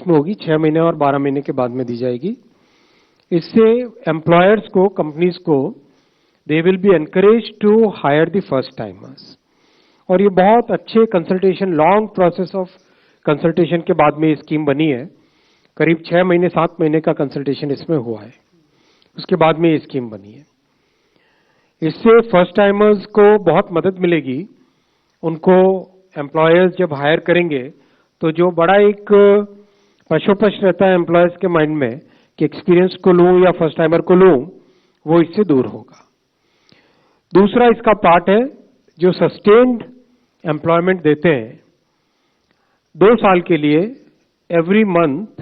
उसमें होगी, 6 महीने और 12 महीने के बाद में दी जाएगी। इससे एम्प्लॉयर्स को, कंपनीज को, they will be encourage to hire the first timers. और ये बहुत अच्छे consultation, long process of consultation के बाद में ये स्कीम बनी है। करीब 6 महीने 7 महीने का कंसल्टेशन इसमें हुआ है, उसके बाद में ये स्कीम बनी है। इससे फर्स्ट टाइमर्स को बहुत मदद मिलेगी। उनको एम्प्लॉयर्स जब हायर करेंगे तो जो बड़ा एक पशोपश रहता है एम्प्लॉयर्स के माइंड में कि एक्सपीरियंस को लूं या फर्स्ट टाइमर को लूं, वो इससे दूर होगा। दूसरा इसका पार्ट है जो सस्टेन्ड एम्प्लॉयमेंट देते हैं 2 साल के लिए, every month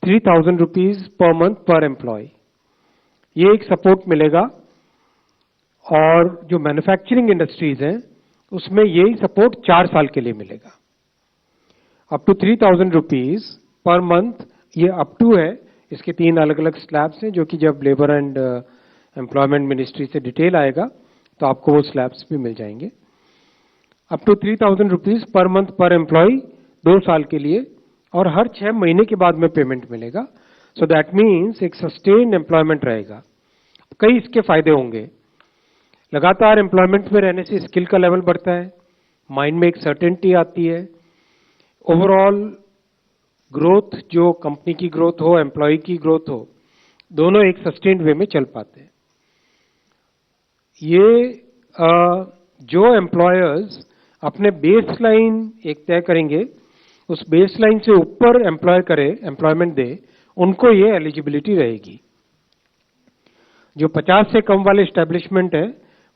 3,000 rupees per month per employ, ये एक सपोर्ट मिलेगा। और जो मैन्युफैक्चरिंग इंडस्ट्रीज हैं उसमें यही सपोर्ट 4 साल के लिए मिलेगा, up to 3,000 rupees per month. ये अप टू है, इसके 3 अलग अलग स्लैब्स हैं जो कि जब लेबर एंड एम्प्लॉयमेंट मिनिस्ट्री से डिटेल आएगा तो आपको वो स्लैब्स भी मिल जाएंगे। Up to 3,000 rupees per month per employee 2 साल के लिए, और हर 6 महीने के बाद में पेमेंट मिलेगा। सो दैट मीन्स एक सस्टेन्ड एम्प्लॉयमेंट रहेगा। कई इसके फायदे होंगे। लगातार एम्प्लॉयमेंट में रहने से स्किल का लेवल बढ़ता है, माइंड में एक सर्टेनिटी आती है, ओवरऑल ग्रोथ, जो कंपनी की ग्रोथ हो, एम्प्लॉय की ग्रोथ हो, दोनों एक सस्टेन्ड वे में चल पाते हैं। ये जो एम्प्लॉयर्स अपने बेस लाइन एक तय करेंगे, उस बेस लाइन से ऊपर एम्प्लॉयमेंट दे, उनको ये एलिजिबिलिटी रहेगी। जो 50 से कम वाले एस्टेब्लिशमेंट है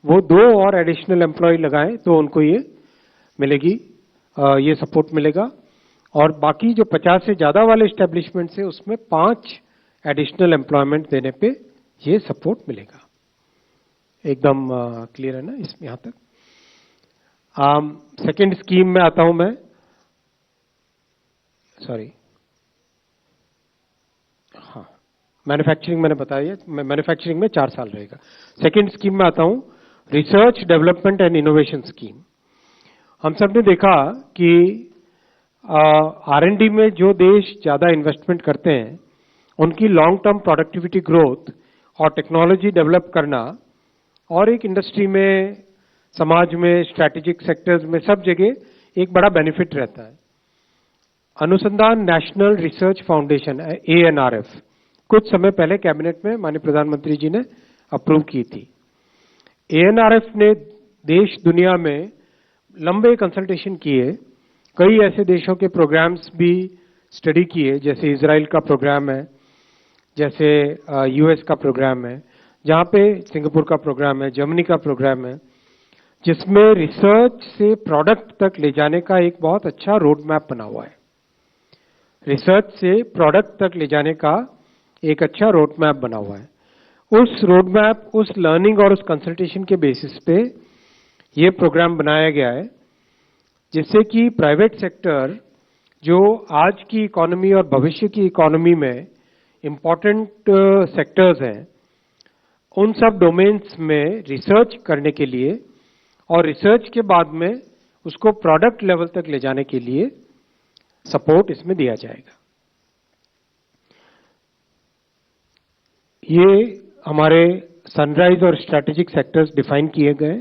वो 2 और एडिशनल एम्प्लॉय लगाएं तो उनको ये मिलेगी, ये सपोर्ट मिलेगा। और बाकी जो 50 से ज्यादा वाले एस्टेब्लिशमेंट है उसमें 5 एडिशनल एम्प्लॉयमेंट देने पे ये सपोर्ट मिलेगा। एकदम क्लियर है ना इसमें यहां तक? सेकेंड स्कीम में आता हूं मैं, सॉरी, हाँ, मैन्युफैक्चरिंग मैंने बताया, मैन्युफैक्चरिंग में 4 साल रहेगा। सेकेंड स्कीम में आता हूं, research development and innovation scheme. हम सब ने देखा कि R&D में जो देश ज्यादा इन्वेस्टमेंट करते हैं उनकी लॉन्ग टर्म प्रोडक्टिविटी ग्रोथ और टेक्नोलॉजी डेवलप करना, और एक इंडस्ट्री में, समाज में, स्ट्रैटेजिक सेक्टर्स में, सब जगह एक बड़ा बेनिफिट रहता है। अनुसंधान नेशनल रिसर्च फाउंडेशन ANRF कुछ समय पहले कैबिनेट में माननीय प्रधानमंत्री जी ने अप्रूव की थी। ANRF ने देश दुनिया में लंबे कंसल्टेशन किए, कई ऐसे देशों के प्रोग्राम्स भी स्टडी किए, जैसे इजराइल का प्रोग्राम है, जैसे US का प्रोग्राम है, जहां पे सिंगापुर का प्रोग्राम है, जर्मनी का प्रोग्राम है, जिसमें रिसर्च से प्रोडक्ट तक ले जाने का एक बहुत अच्छा रोड मैप बना हुआ है। रिसर्च से प्रोडक्ट तक ले जाने का एक अच्छा रोड मैप बना हुआ है। उस रोड मैप, उस लर्निंग और उस कंसल्टेशन के बेसिस पे ये प्रोग्राम बनाया गया है, जिससे कि प्राइवेट सेक्टर जो आज की इकोनॉमी और भविष्य की इकोनॉमी में इंपॉर्टेंट सेक्टर्स हैं, उन सब डोमेन्स में रिसर्च करने के लिए और रिसर्च के बाद में उसको प्रोडक्ट लेवल तक ले जाने के लिए सपोर्ट इसमें दिया जाएगा। ये हमारे सनराइज और स्ट्रैटेजिक सेक्टर्स डिफाइन किए गए,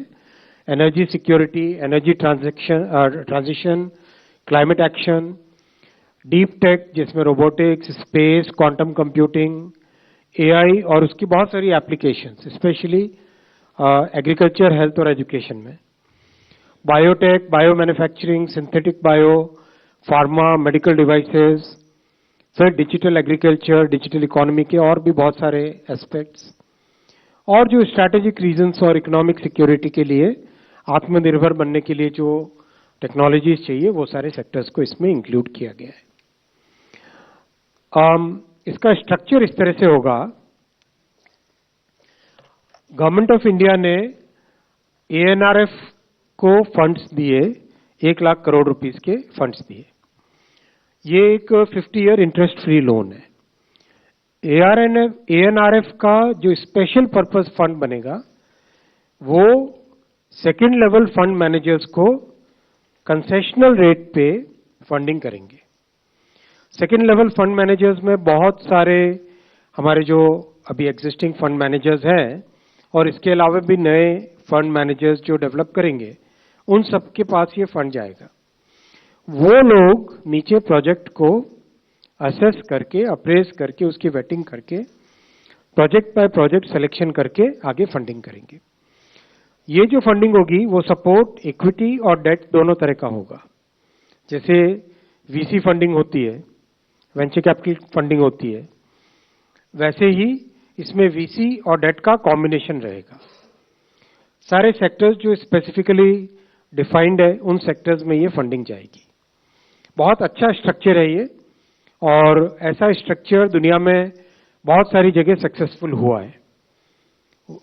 energy security, energy transition, climate action, deep tech जिसमें robotics, space, quantum computing, AI और उसकी बहुत सारी एप्लीकेशंस, स्पेशली एग्रीकल्चर, हेल्थ और एजुकेशन में, biotech, bio manufacturing, synthetic bio, pharma, medical devices, फिर डिजिटल एग्रीकल्चर, डिजिटल इकोनॉमी के और भी बहुत सारे एस्पेक्ट्स, और जो स्ट्रैटेजिक रीजंस और इकोनॉमिक सिक्योरिटी के लिए, आत्मनिर्भर बनने के लिए जो टेक्नोलॉजीज चाहिए, वो सारे सेक्टर्स को इसमें इंक्लूड किया गया है। इसका स्ट्रक्चर इस तरह से होगा, गवर्नमेंट ऑफ इंडिया ने ANRF को फंड्स दिए, 1 लाख करोड़ रुपीस के फंड्स दिए। ये एक 50 ईयर इंटरेस्ट फ्री लोन है। ANRF का जो स्पेशल पर्पस फंड बनेगा वो सेकेंड लेवल फंड मैनेजर्स को कंसेशनल रेट पे फंडिंग करेंगे। सेकेंड लेवल फंड मैनेजर्स में बहुत सारे हमारे जो अभी एग्जिस्टिंग फंड मैनेजर्स हैं और इसके अलावा भी नए फंड मैनेजर्स जो डेवलप करेंगे, उन सबके पास ये फंड जाएगा। वो लोग नीचे प्रोजेक्ट को असेस करके, अप्रेज करके, उसकी वेटिंग करके, प्रोजेक्ट बाय प्रोजेक्ट सिलेक्शन करके आगे फंडिंग करेंगे। ये जो फंडिंग होगी वो सपोर्ट, इक्विटी और डेट दोनों तरह का होगा। जैसे वीसी फंडिंग होती है, वेंचर कैपिटल फंडिंग होती है, वैसे ही इसमें वीसी और डेट का कॉम्बिनेशन रहेगा। सारे सेक्टर्स जो स्पेसिफिकली डिफाइंड है, उन सेक्टर्स में ये फंडिंग जाएगी। बहुत अच्छा स्ट्रक्चर है ये, और ऐसा स्ट्रक्चर दुनिया में बहुत सारी जगह सक्सेसफुल हुआ है,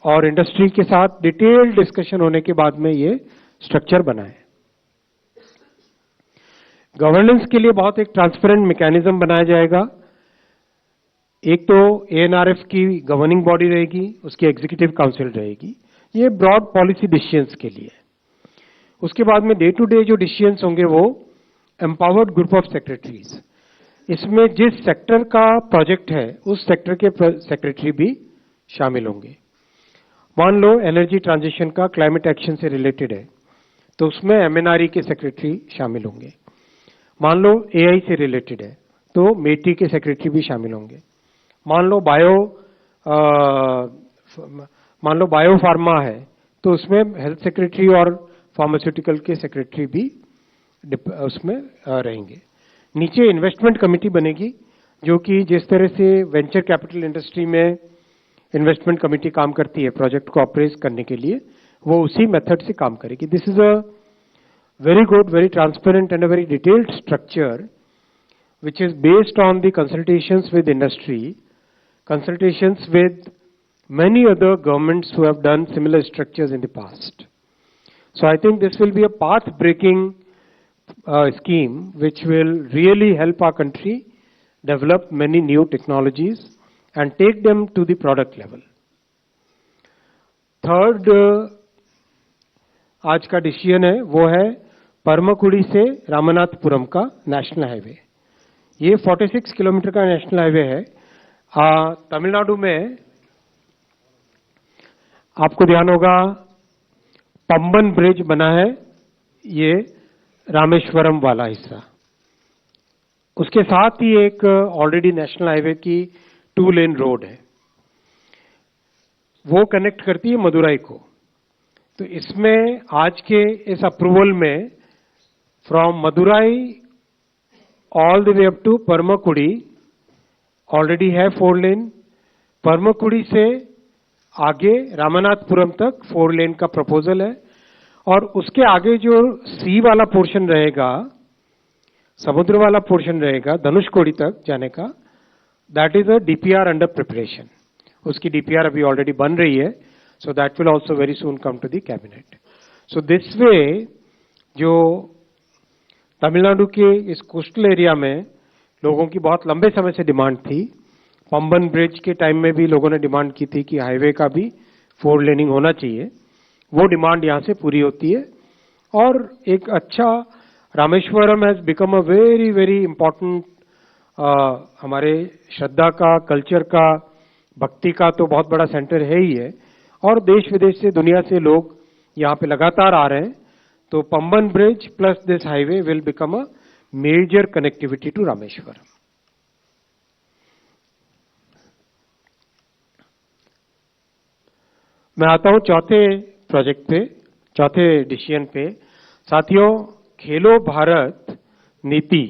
और इंडस्ट्री के साथ डिटेल डिस्कशन होने के बाद में ये स्ट्रक्चर बना है। गवर्नेंस के लिए बहुत एक ट्रांसपेरेंट मैकेनिज्म बनाया जाएगा। एक तो एएनआरएफ की गवर्निंग बॉडी रहेगी, उसकी एग्जीक्यूटिव काउंसिल रहेगी, ये ब्रॉड पॉलिसी डिसीजंस के लिए। उसके बाद में डे टू डे जो डिसीजंस होंगे वो एम्पावर्ड ग्रुप ऑफ सेक्रेटरीज, इसमें जिस सेक्टर का प्रोजेक्ट है उस सेक्टर के सेक्रेटरी भी शामिल होंगे। मान लो एनर्जी ट्रांजिशन का क्लाइमेट एक्शन से रिलेटेड है, तो उसमें एमएनआरई के सेक्रेटरी शामिल होंगे। मान लो एआई से रिलेटेड है, तो मेटी के सेक्रेटरी भी शामिल होंगे। मान लो बायो फार्मा है, तो उसमें हेल्थ सेक्रेटरी और फार्मास्यूटिकल के सेक्रेटरी भी उसमें रहेंगे। नीचे इन्वेस्टमेंट कमेटी बनेगी, जो कि जिस तरह से वेंचर कैपिटल इंडस्ट्री में इन्वेस्टमेंट कमेटी काम करती है प्रोजेक्ट को अप्रेज करने के लिए, वो उसी मेथड से काम करेगी। This is a very good, very transparent and a very detailed structure which is based on the consultations with industry, consultations with many other governments who have done similar structures in the past. So I think this will be a path-breaking scheme which will really help our country develop many new technologies and take them to the product level. Third, आज का decision है वो है परमकुड़ी से रामनाथपुरम का national highway. ये 46 kilometre का national highway है। तमिलनाडु में आपको ध्यान होगा पंबन ब्रिज बना है, ये रामेश्वरम वाला हिस्सा। उसके साथ ही एक ऑलरेडी नेशनल हाईवे की 2 लेन रोड है, वो कनेक्ट करती है मदुराई को। तो इसमें आज के इस अप्रूवल में from Madurai all the way up to Paramakudi already है 4 लेन। परमकुड़ी से आगे रामनाथपुरम तक 4 लेन का प्रपोजल है, और उसके आगे जो सी वाला पोर्शन रहेगा, समुद्र वाला पोर्शन रहेगा धनुषकोडी तक जाने का, that is a DPR under preparation. उसकी डीपीआर अभी ऑलरेडी बन रही है, so that will also very soon come to the cabinet. So this way जो तमिलनाडु के इस कोस्टल एरिया में लोगों की बहुत लंबे समय से डिमांड थी, पंबन ब्रिज के टाइम में भी लोगों ने डिमांड की थी कि हाईवे का भी 4 लेनिंग होना चाहिए, वो डिमांड यहाँ से पूरी होती है। और एक अच्छा Rameswaram has become a very very important, हमारे श्रद्धा का, कल्चर का, भक्ति का तो बहुत बड़ा सेंटर है ही है, और देश विदेश से, दुनिया से लोग यहाँ पे लगातार आ रहे हैं। तो Pamban bridge plus this highway will become a major connectivity to Rameswaram. मैं आता हूं चौथे प्रोजेक्ट पे, चौथे डिसीजन पे। साथियों, खेलो भारत नीति,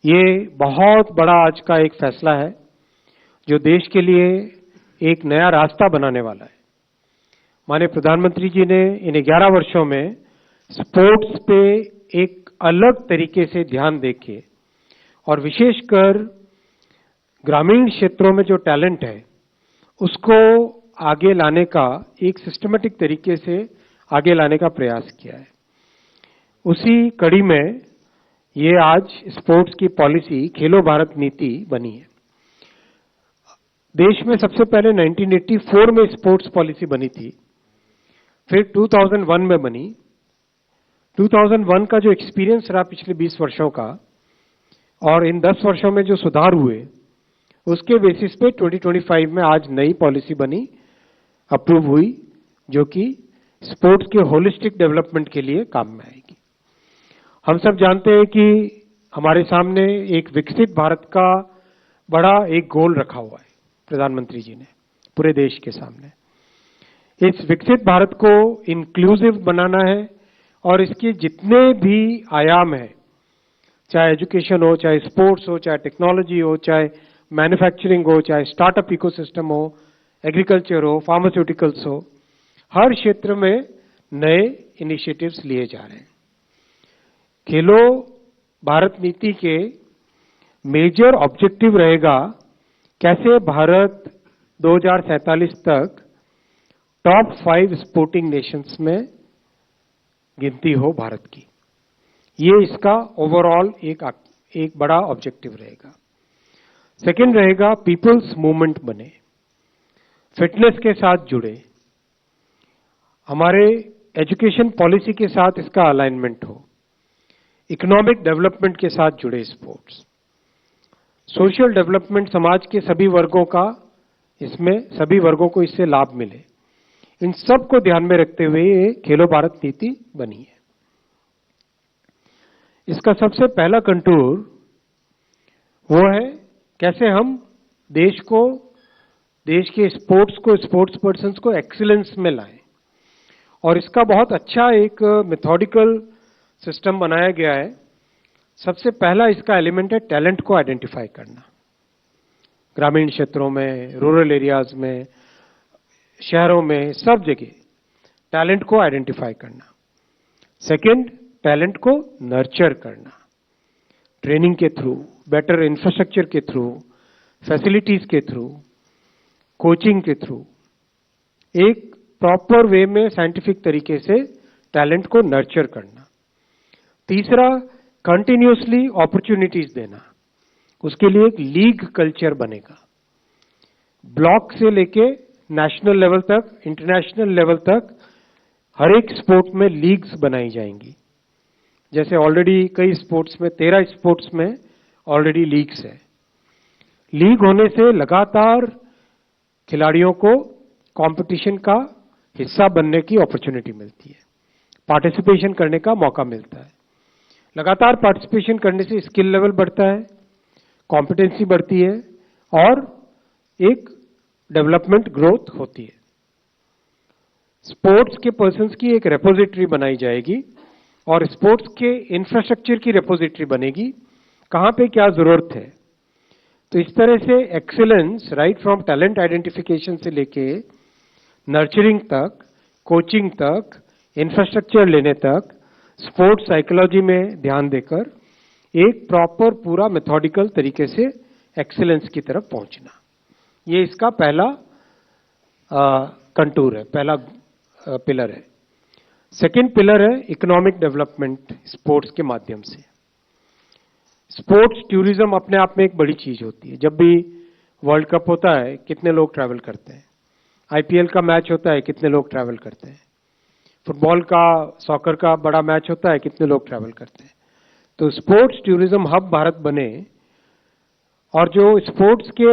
ये बहुत बड़ा आज का एक फैसला है जो देश के लिए एक नया रास्ता बनाने वाला है। माननीय प्रधानमंत्री जी ने इन 11 वर्षों में स्पोर्ट्स पे एक अलग तरीके से ध्यान देके, और विशेषकर ग्रामीण क्षेत्रों में जो टैलेंट है उसको आगे लाने का, एक सिस्टमेटिक तरीके से आगे लाने का प्रयास किया है। उसी कड़ी में ये आज स्पोर्ट्स की पॉलिसी खेलो भारत नीति बनी है। देश में सबसे पहले 1984 में स्पोर्ट्स पॉलिसी बनी थी, फिर 2001 में बनी। 2001 का जो एक्सपीरियंस रहा पिछले 20 वर्षों का, और इन 10 वर्षों में जो सुधार हुए उसके बेसिस पे 2025 में आज नई पॉलिसी बनी, अप्रूव हुई, जो कि स्पोर्ट्स के होलिस्टिक डेवलपमेंट के लिए काम में आएगी। हम सब जानते हैं कि हमारे सामने एक विकसित भारत का बड़ा एक गोल रखा हुआ है प्रधानमंत्री जी ने पूरे देश के सामने। इस विकसित भारत को इंक्लूसिव बनाना है और इसके जितने भी आयाम हैं, चाहे एजुकेशन हो, चाहे स्पोर्ट्स हो, चाहे टेक्नोलॉजी हो, चाहे मैन्युफैक्चरिंग हो, चाहे स्टार्टअप इकोसिस्टम हो, एग्रीकल्चर हो, फार्मास्यूटिकल्स हो, हर क्षेत्र में नए इनिशिएटिव्स लिए जा रहे हैं। खेलो भारत नीति के मेजर ऑब्जेक्टिव रहेगा कैसे भारत 2047 तक टॉप 5 स्पोर्टिंग नेशंस में गिनती हो भारत की। ये इसका ओवरऑल एक बड़ा ऑब्जेक्टिव रहेगा। सेकंड रहेगा पीपल्स मूवमेंट बने, फिटनेस के साथ जुड़े, हमारे एजुकेशन पॉलिसी के साथ इसका अलाइनमेंट हो, इकोनॉमिक डेवलपमेंट के साथ जुड़े स्पोर्ट्स, सोशल डेवलपमेंट, समाज के सभी वर्गों का इसमें सभी वर्गों को इससे लाभ मिले, इन सब को ध्यान में रखते हुए ये खेलो भारत नीति बनी है। इसका सबसे पहला कंटूर वो है कैसे हम देश के स्पोर्ट्स को, स्पोर्ट्स पर्सन्स को एक्सीलेंस में लाएं। और इसका बहुत अच्छा एक मेथोडिकल सिस्टम बनाया गया है। सबसे पहला इसका एलिमेंट है टैलेंट को आइडेंटिफाई करना, ग्रामीण क्षेत्रों में, रूरल एरियाज में, शहरों में, सब जगह टैलेंट को आइडेंटिफाई करना। सेकंड, टैलेंट को नर्चर करना, ट्रेनिंग के थ्रू, बेटर इंफ्रास्ट्रक्चर के थ्रू, फैसिलिटीज के थ्रू, कोचिंग के थ्रू, एक प्रॉपर वे में साइंटिफिक तरीके से टैलेंट को नर्चर करना। तीसरा, कंटिन्यूसली अपॉर्चुनिटीज देना, उसके लिए एक लीग कल्चर बनेगा। ब्लॉक से लेके नेशनल लेवल तक, इंटरनेशनल लेवल तक हर एक स्पोर्ट में लीग्स बनाई जाएंगी। जैसे ऑलरेडी कई स्पोर्ट्स में, 13 स्पोर्ट्स में ऑलरेडी लीग्स है। लीग होने से लगातार खिलाड़ियों को कंपटीशन का हिस्सा बनने की अपॉर्चुनिटी मिलती है, पार्टिसिपेशन करने का मौका मिलता है। लगातार पार्टिसिपेशन करने से स्किल लेवल बढ़ता है, कॉम्पिटेंसी बढ़ती है और एक डेवलपमेंट ग्रोथ होती है। स्पोर्ट्स के पर्सन्स की एक रेपोजिटरी बनाई जाएगी और स्पोर्ट्स के इंफ्रास्ट्रक्चर की रेपोजिटरी बनेगी, कहां पे क्या जरूरत है। तो इस तरह से excellence right from talent identification से लेके नर्चरिंग तक, कोचिंग तक, इंफ्रास्ट्रक्चर लेने तक, स्पोर्ट्स साइकोलॉजी में ध्यान देकर एक प्रॉपर पूरा मेथोडिकल तरीके से एक्सीलेंस की तरफ पहुंचना, ये इसका पहला कंटूर है, पहला पिलर है। सेकंड पिलर है इकोनॉमिक डेवलपमेंट स्पोर्ट्स के माध्यम से। स्पोर्ट्स टूरिज्म अपने आप में एक बड़ी चीज होती है। जब भी वर्ल्ड कप होता है कितने लोग ट्रैवल करते हैं, आईपीएल का मैच होता है कितने लोग ट्रैवल करते हैं, फुटबॉल का, सॉकर का बड़ा मैच होता है कितने लोग ट्रैवल करते हैं। तो स्पोर्ट्स टूरिज्म हब भारत बने और जो स्पोर्ट्स के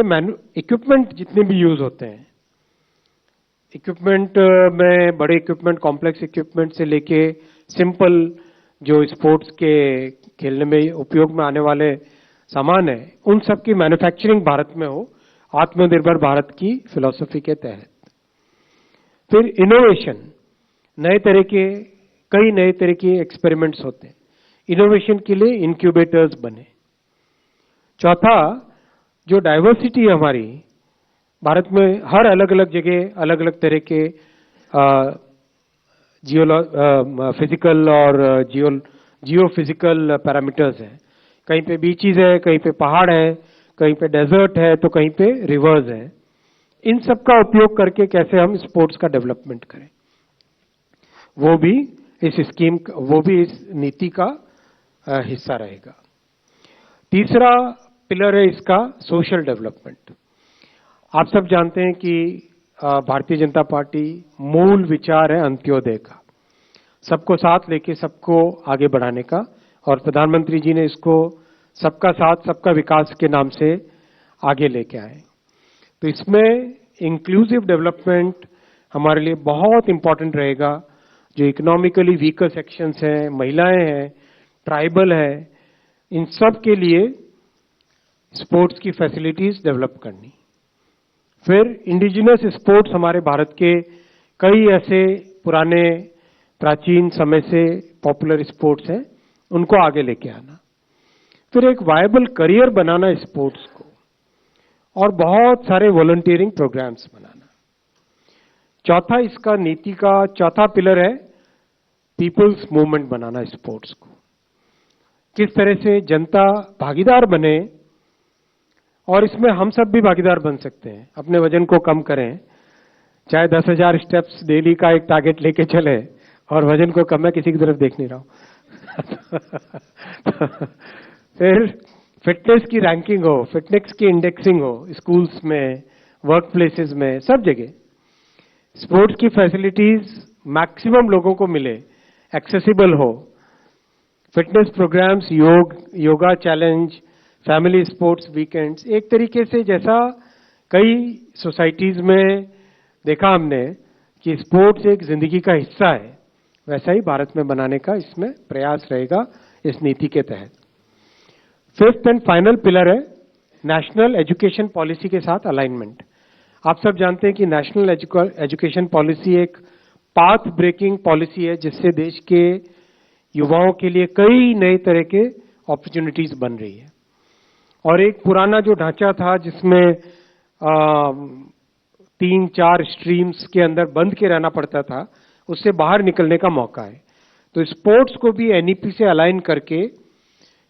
इक्विपमेंट जितने भी यूज होते हैं, इक्विपमेंट में बड़े इक्विपमेंट, कॉम्प्लेक्स इक्विपमेंट से लेके सिंपल जो स्पोर्ट्स के खेलने में उपयोग में आने वाले सामान है, उन सब की मैन्युफैक्चरिंग भारत में हो, आत्मनिर्भर भारत की फिलॉसफी के तहत। फिर इनोवेशन, कई नए तरह के एक्सपेरिमेंट्स होते हैं, इनोवेशन के लिए इंक्यूबेटर्स बने। चौथा, जो डाइवर्सिटी है हमारी भारत में, हर अलग अलग जगह अलग अलग तरह के फिजिकल और जियो फिजिकल पैरामीटर्स हैं। कहीं पे बीचीज है, कहीं पे पहाड़ है, कहीं पे डेजर्ट है, तो कहीं पे रिवर्स है। इन सब का उपयोग करके कैसे हम स्पोर्ट्स का डेवलपमेंट करें, वो भी इस नीति का हिस्सा रहेगा। तीसरा पिलर है इसका सोशल डेवलपमेंट। आप सब जानते हैं कि भारतीय जनता पार्टी मूल विचार है अंत्योदय का, सबको साथ लेके सबको आगे बढ़ाने का, और प्रधानमंत्री जी ने इसको सबका साथ सबका विकास के नाम से आगे लेके आए। तो इसमें इंक्लूसिव डेवलपमेंट हमारे लिए बहुत इंपॉर्टेंट रहेगा। जो इकोनॉमिकली वीकर सेक्शंस हैं, महिलाएं हैं, ट्राइबल है, इन सब के लिए स्पोर्ट्स की फैसिलिटीज डेवलप करनी। फिर इंडिजिनस स्पोर्ट्स हमारे भारत के कई ऐसे पुराने प्राचीन समय से पॉपुलर स्पोर्ट्स हैं, उनको आगे लेके आना। फिर एक वायबल करियर बनाना स्पोर्ट्स को, और बहुत सारे वॉलंटियरिंग प्रोग्राम्स बनाना। चौथा इसका नीति का चौथा पिलर है पीपल्स मूवमेंट बनाना स्पोर्ट्स को। किस तरह से जनता भागीदार बने, और इसमें हम सब भी भागीदार बन सकते हैं। अपने वजन को कम करें, चाहे 10,000 स्टेप्स डेली का एक टारगेट लेके चले, और वजन को कम, मैं किसी की तरफ देख नहीं रहा हूं फिर फिटनेस की रैंकिंग हो, फिटनेस की इंडेक्सिंग हो, स्कूल्स में, वर्क प्लेसेस में, सब जगह स्पोर्ट्स की फैसिलिटीज मैक्सिमम लोगों को मिले, एक्सेसिबल हो। Fitness programmes, yoga challenge, family sports weekends, एक तरीके से जैसा कई सोसाइटीज में देखा हमने कि स्पोर्ट्स एक जिंदगी का हिस्सा है, वैसा ही भारत में बनाने का इसमें प्रयास रहेगा इस नीति के तहत। फिफ्थ एंड फाइनल पिलर है नेशनल एजुकेशन पॉलिसी के साथ अलाइनमेंट। आप सब जानते हैं कि नेशनल एजुकेशन पॉलिसी एक पाथ ब्रेकिंग पॉलिसी है, जिससे देश के युवाओं के लिए कई नए तरह के अपॉर्चुनिटीज बन रही है। और एक पुराना जो ढांचा था जिसमें 3-4 स्ट्रीम्स के अंदर बंद के रहना पड़ता था, उससे बाहर निकलने का मौका है। तो स्पोर्ट्स को भी एनईपी से अलाइन करके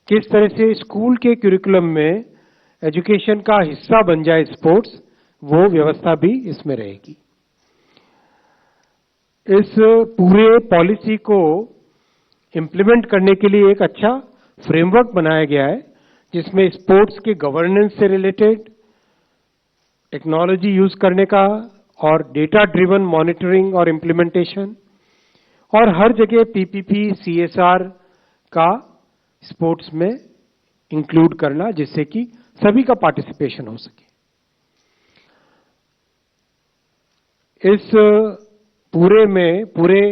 किस तरह से स्कूल के करिकुलम में एजुकेशन का हिस्सा बन जाए स्पोर्ट्स, वो व्यवस्था भी इसमें रहेगी। इस पूरे पॉलिसी को इम्प्लीमेंट करने के लिए एक अच्छा फ्रेमवर्क बनाया गया है, जिसमें स्पोर्ट्स के गवर्नेंस से रिलेटेड, टेक्नोलॉजी यूज करने का, और डेटा ड्रिवन मॉनिटरिंग और इम्प्लीमेंटेशन, और हर जगह पीपीपी सीएसआर का स्पोर्ट्स में इंक्लूड करना, जिससे कि सभी का पार्टिसिपेशन हो सके। इस पूरे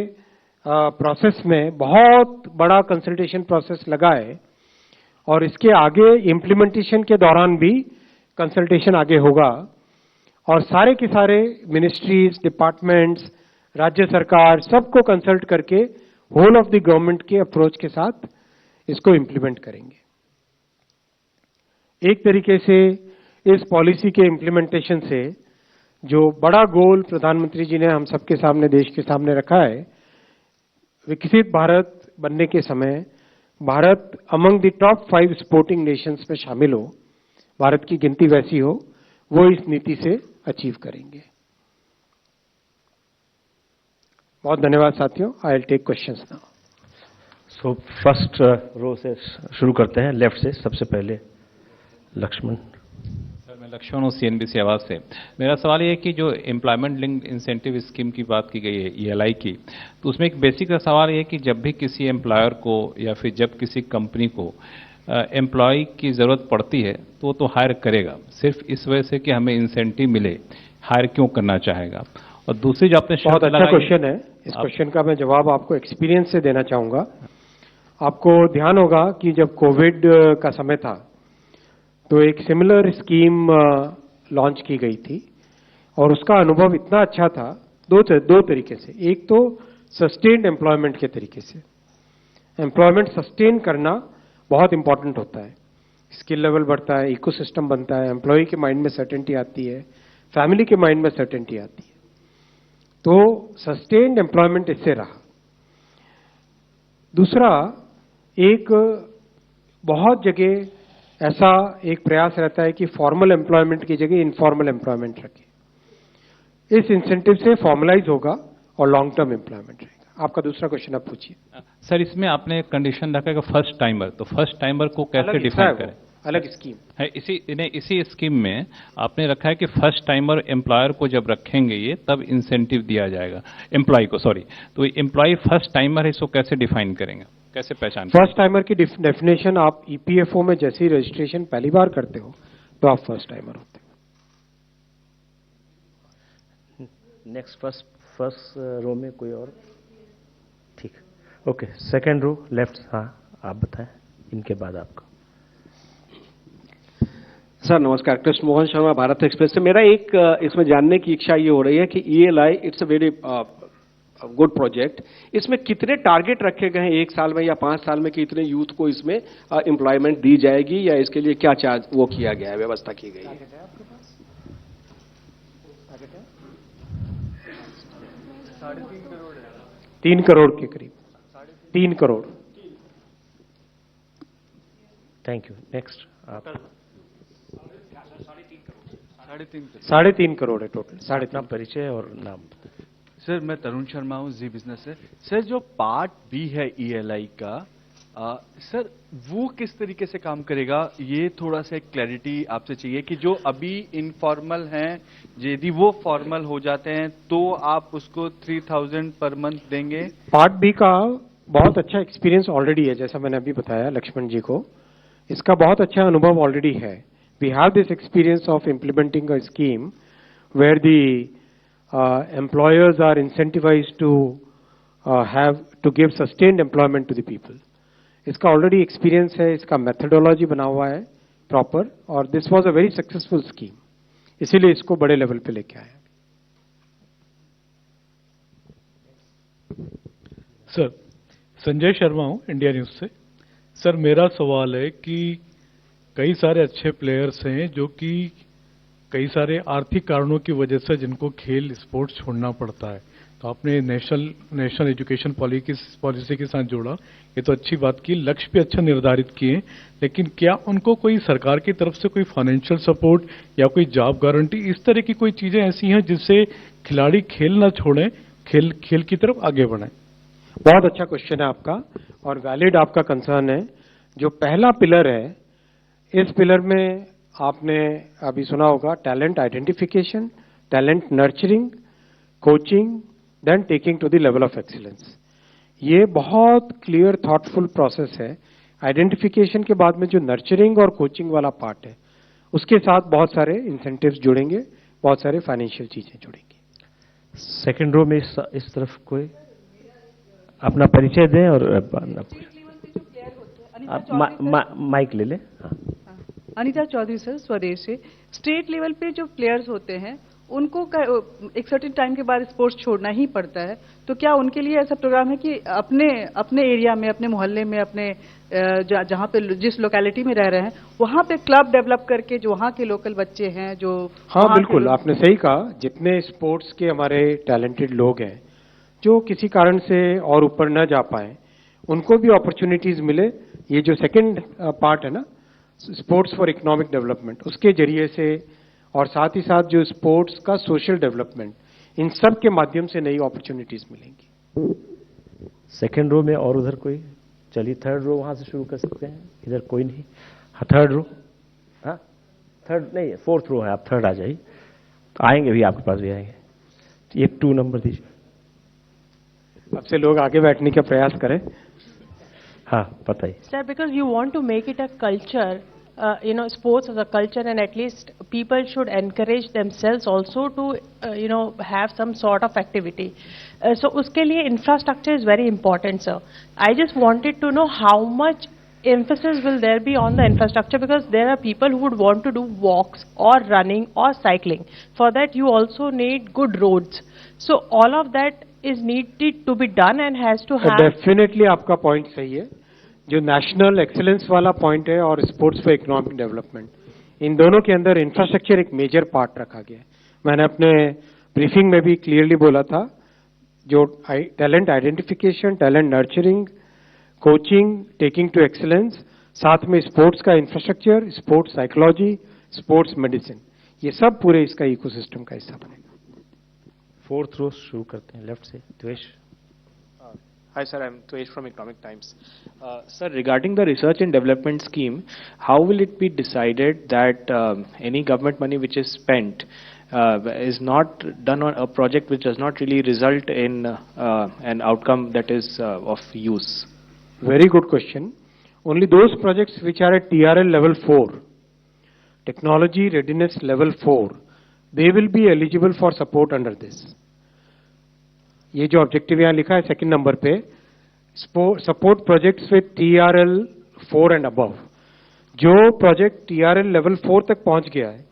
प्रोसेस में बहुत बड़ा कंसल्टेशन प्रोसेस लगा है, और इसके आगे इम्प्लीमेंटेशन के दौरान भी कंसल्टेशन आगे होगा, और सारे के सारे मिनिस्ट्रीज, डिपार्टमेंट्स, राज्य सरकार, सबको कंसल्ट करके होल ऑफ द गवर्नमेंट के अप्रोच के साथ इसको इम्प्लीमेंट करेंगे। एक तरीके से इस पॉलिसी के इम्प्लीमेंटेशन से जो बड़ा गोल प्रधानमंत्री जी ने हम सबके सामने, देश के सामने रखा है, विकसित भारत बनने के समय Bharat among the top 5 sporting Nations में शामिल हो, भारत की गिनती वैसी हो, वो इस नीति से अचीव करेंगे। बहुत धन्यवाद साथियों। I will take questions now. So first row से शुरू करते हैं, लेफ्ट से सबसे पहले लक्ष्मण। सर, मैं लक्ष्मण हूँ, सीएनबीसी आवाज से। मेरा सवाल ये है कि जो एम्प्लॉयमेंट लिंक्ड इंसेंटिव स्कीम की बात की गई है, ईएलआई की, तो उसमें एक बेसिक सा सवाल ये है कि जब भी किसी एम्प्लॉयर को या फिर जब किसी कंपनी को एम्प्लॉय की जरूरत पड़ती है तो वो तो हायर करेगा, सिर्फ इस वजह से कि हमें इंसेंटिव मिले, हायर क्यों करना चाहेगा? और दूसरी जो आपने बहुत अच्छा क्वेश्चन है। इस क्वेश्चन का मैं जवाब आपको एक्सपीरियंस से देना चाहूंगा। आपको ध्यान होगा कि जब कोविड का समय था तो एक सिमिलर स्कीम लॉन्च की गई थी, और उसका अनुभव इतना अच्छा था दो तरीके से। एक तो सस्टेन्ड एम्प्लॉयमेंट के तरीके से, एम्प्लॉयमेंट सस्टेन करना बहुत इंपॉर्टेंट होता है, स्किल लेवल बढ़ता है, इकोसिस्टम बनता है, एम्प्लॉय के माइंड में सर्टेनिटी आती है, फैमिली के माइंड में सर्टेनिटी आती है। तो सस्टेन्ड एम्प्लॉयमेंट इससे रहा। दूसरा, एक बहुत जगह ऐसा एक प्रयास रहता है कि फॉर्मल एम्प्लॉयमेंट की जगह इनफॉर्मल एम्प्लॉयमेंट रखे। इस इंसेंटिव से फॉर्मलाइज होगा और लॉन्ग टर्म एम्प्लॉयमेंट रहेगा। आपका दूसरा क्वेश्चन आप पूछिए। सर, इसमें आपने कंडीशन रखा है फर्स्ट टाइमर, तो फर्स्ट टाइमर को कैसे डिफाइन करें? अलग स्कीम है। इसी स्कीम में आपने रखा है कि फर्स्ट टाइमर एम्प्लॉयर को जब रखेंगे ये, तब इंसेंटिव दिया जाएगा एम्प्लॉय को, सॉरी। तो एम्प्लॉय फर्स्ट टाइमर है, इसको कैसे डिफाइन करेंगे? कैसे पहचान? फर्स्ट टाइमर की डेफिनेशन आप ईपीएफओ में जैसी रजिस्ट्रेशन पहली बार करते हो तो आप फर्स्ट टाइमर होते हो। नेक्स्ट फर्स्ट रो में कोई और? ठीक, ओके, सेकंड रो लेफ्ट। हाँ, आप बताएं, इनके बाद आपका। सर नमस्कार, कृष्ण मोहन शर्मा, भारत एक्सप्रेस से। मेरा एक इसमें जानने की इच्छा ये हो रही है कि ELI it's a very good project. इसमें कितने टारगेट रखे गए हैं, 1 साल में या 5 साल में, कि इतने यूथ को इसमें एम्प्लॉयमेंट दी जाएगी, या इसके लिए क्या चार्ज वो किया गया है, व्यवस्था की गई है? 3 करोड़ के करीब, 3 करोड़। Thank you. नेक्स्ट आप। 3.5 करोड़ है टोटल। अपना परिचय और नाम। सर मैं तरुण शर्मा हूँ, जी बिजनेस से। सर जो पार्ट बी है ELI का, सर वो किस तरीके से काम करेगा, ये थोड़ा सा क्लैरिटी आपसे चाहिए कि जो अभी इनफॉर्मल हैं, यदि वो फॉर्मल हो जाते हैं तो आप उसको 3000 पर मंथ देंगे? पार्ट बी का बहुत अच्छा एक्सपीरियंस ऑलरेडी है, जैसा मैंने अभी बताया लक्ष्मण जी को, इसका बहुत अच्छा अनुभव ऑलरेडी है। We have this experience of implementing a scheme where the employers are incentivized to have to give sustained employment to the people. इसका ऑलरेडी एक्सपीरियंस है, इसका मेथोडोलॉजी बना हुआ है प्रॉपर, और this was a very successful scheme, इसीलिए इसको बड़े लेवल पे लेके आए। सर संजय शर्मा हूं, इंडिया न्यूज से। सर मेरा सवाल है कि कई सारे अच्छे प्लेयर्स हैं जो कि कई सारे आर्थिक कारणों की वजह से जिनको खेल स्पोर्ट्स छोड़ना पड़ता है, तो आपने नेशनल एजुकेशन पॉलिसी के साथ जोड़ा, ये तो अच्छी बात की, लक्ष्य भी अच्छा निर्धारित किए, लेकिन क्या उनको कोई सरकार की तरफ से कोई फाइनेंशियल सपोर्ट या कोई जॉब गारंटी, इस तरह की कोई चीजें ऐसी हैं जिससे खिलाड़ी खेल ना छोड़ें, खेल की तरफ आगे बढ़ें? बहुत अच्छा क्वेश्चन है आपका, और वैलिड आपका कंसर्न है। जो पहला पिलर है, इस पिलर में आपने अभी सुना होगा talent identification, talent nurturing, coaching, then taking to the level of excellence. ये बहुत क्लियर थॉटफुल प्रोसेस है। आइडेंटिफिकेशन के बाद में जो नर्चरिंग और कोचिंग वाला पार्ट है, उसके साथ बहुत सारे इंसेंटिव्स जुड़ेंगे, बहुत सारे फाइनेंशियल चीजें जुड़ेंगी। सेकंड रो में इस तरफ कोई अपना परिचय दें और माइक ले ले। अनीता चौधरी सर, स्वदेश से। स्टेट लेवल पे जो प्लेयर्स होते हैं उनको एक सर्टेन टाइम के बाद स्पोर्ट्स छोड़ना ही पड़ता है, तो क्या उनके लिए ऐसा प्रोग्राम है कि अपने एरिया में, अपने मोहल्ले में, अपने जहाँ पे जिस लोकेलिटी में रह रहे हैं वहाँ पे क्लब डेवलप करके जो वहाँ के लोकल बच्चे हैं जो? हाँ बिल्कुल, आपने सही कहा। जितने स्पोर्ट्स के हमारे टैलेंटेड लोग हैं जो किसी कारण से और ऊपर न जा पाए, उनको भी अपॉर्चुनिटीज मिले। ये जो सेकंड पार्ट है ना, स्पोर्ट्स फॉर इकोनॉमिक डेवलपमेंट, उसके जरिए से, और साथ ही साथ जो स्पोर्ट्स का सोशल डेवलपमेंट, इन सब के माध्यम से नई अपॉर्चुनिटीज मिलेंगी। सेकंड रो में और उधर कोई? चलिए थर्ड रो वहां से शुरू कर सकते हैं। इधर कोई नहीं? हाँ थर्ड रो। हाँ थर्ड नहीं, फोर्थ रो है, आप थर्ड आ जाइए, आएंगे भी, आपके पास भी आएंगे। एक 2 नंबर दीजिए। अब से लोग आगे बैठने का प्रयास करें। हाँ बताइए sir. Because you want to make it a culture, sports as a culture, and at least people should encourage themselves also to have some sort of activity. So uske liye infrastructure is very important, sir. I just wanted to know how much emphasis will there be on the infrastructure, because there are people who would want to do walks or running or cycling. For that you also need good roads. So all of that is needed to be done and has to have. Definitely आपका point सही है। जो national excellence वाला point है और sports for economic development, इन दोनों के अंदर इंफ्रास्ट्रक्चर एक मेजर पार्ट रखा गया है। मैंने अपने ब्रीफिंग में भी क्लियरली बोला था, जो talent identification, talent nurturing, coaching, taking to excellence, साथ में स्पोर्ट्स का infrastructure, sports psychology, sports medicine, ये सब पूरे इसका इकोसिस्टम का हिस्सा बनेगा। फोर्थ रो शुरू करते हैं, लेफ्ट से द्वेष। Hi sir, I'm Tuesh from Economic Times. Sir, regarding the research and development scheme, how will it be decided that any government money which is spent is not done on a project which does not really result in an outcome that is of use? Very good question. Only those projects which are at TRL level 4, technology readiness level 4, they will be eligible for support under this. ये जो objective यहाँ लिखा है second number पे, support projects with TRL 4 and above, जो project TRL level 4 तक पहुंच गया है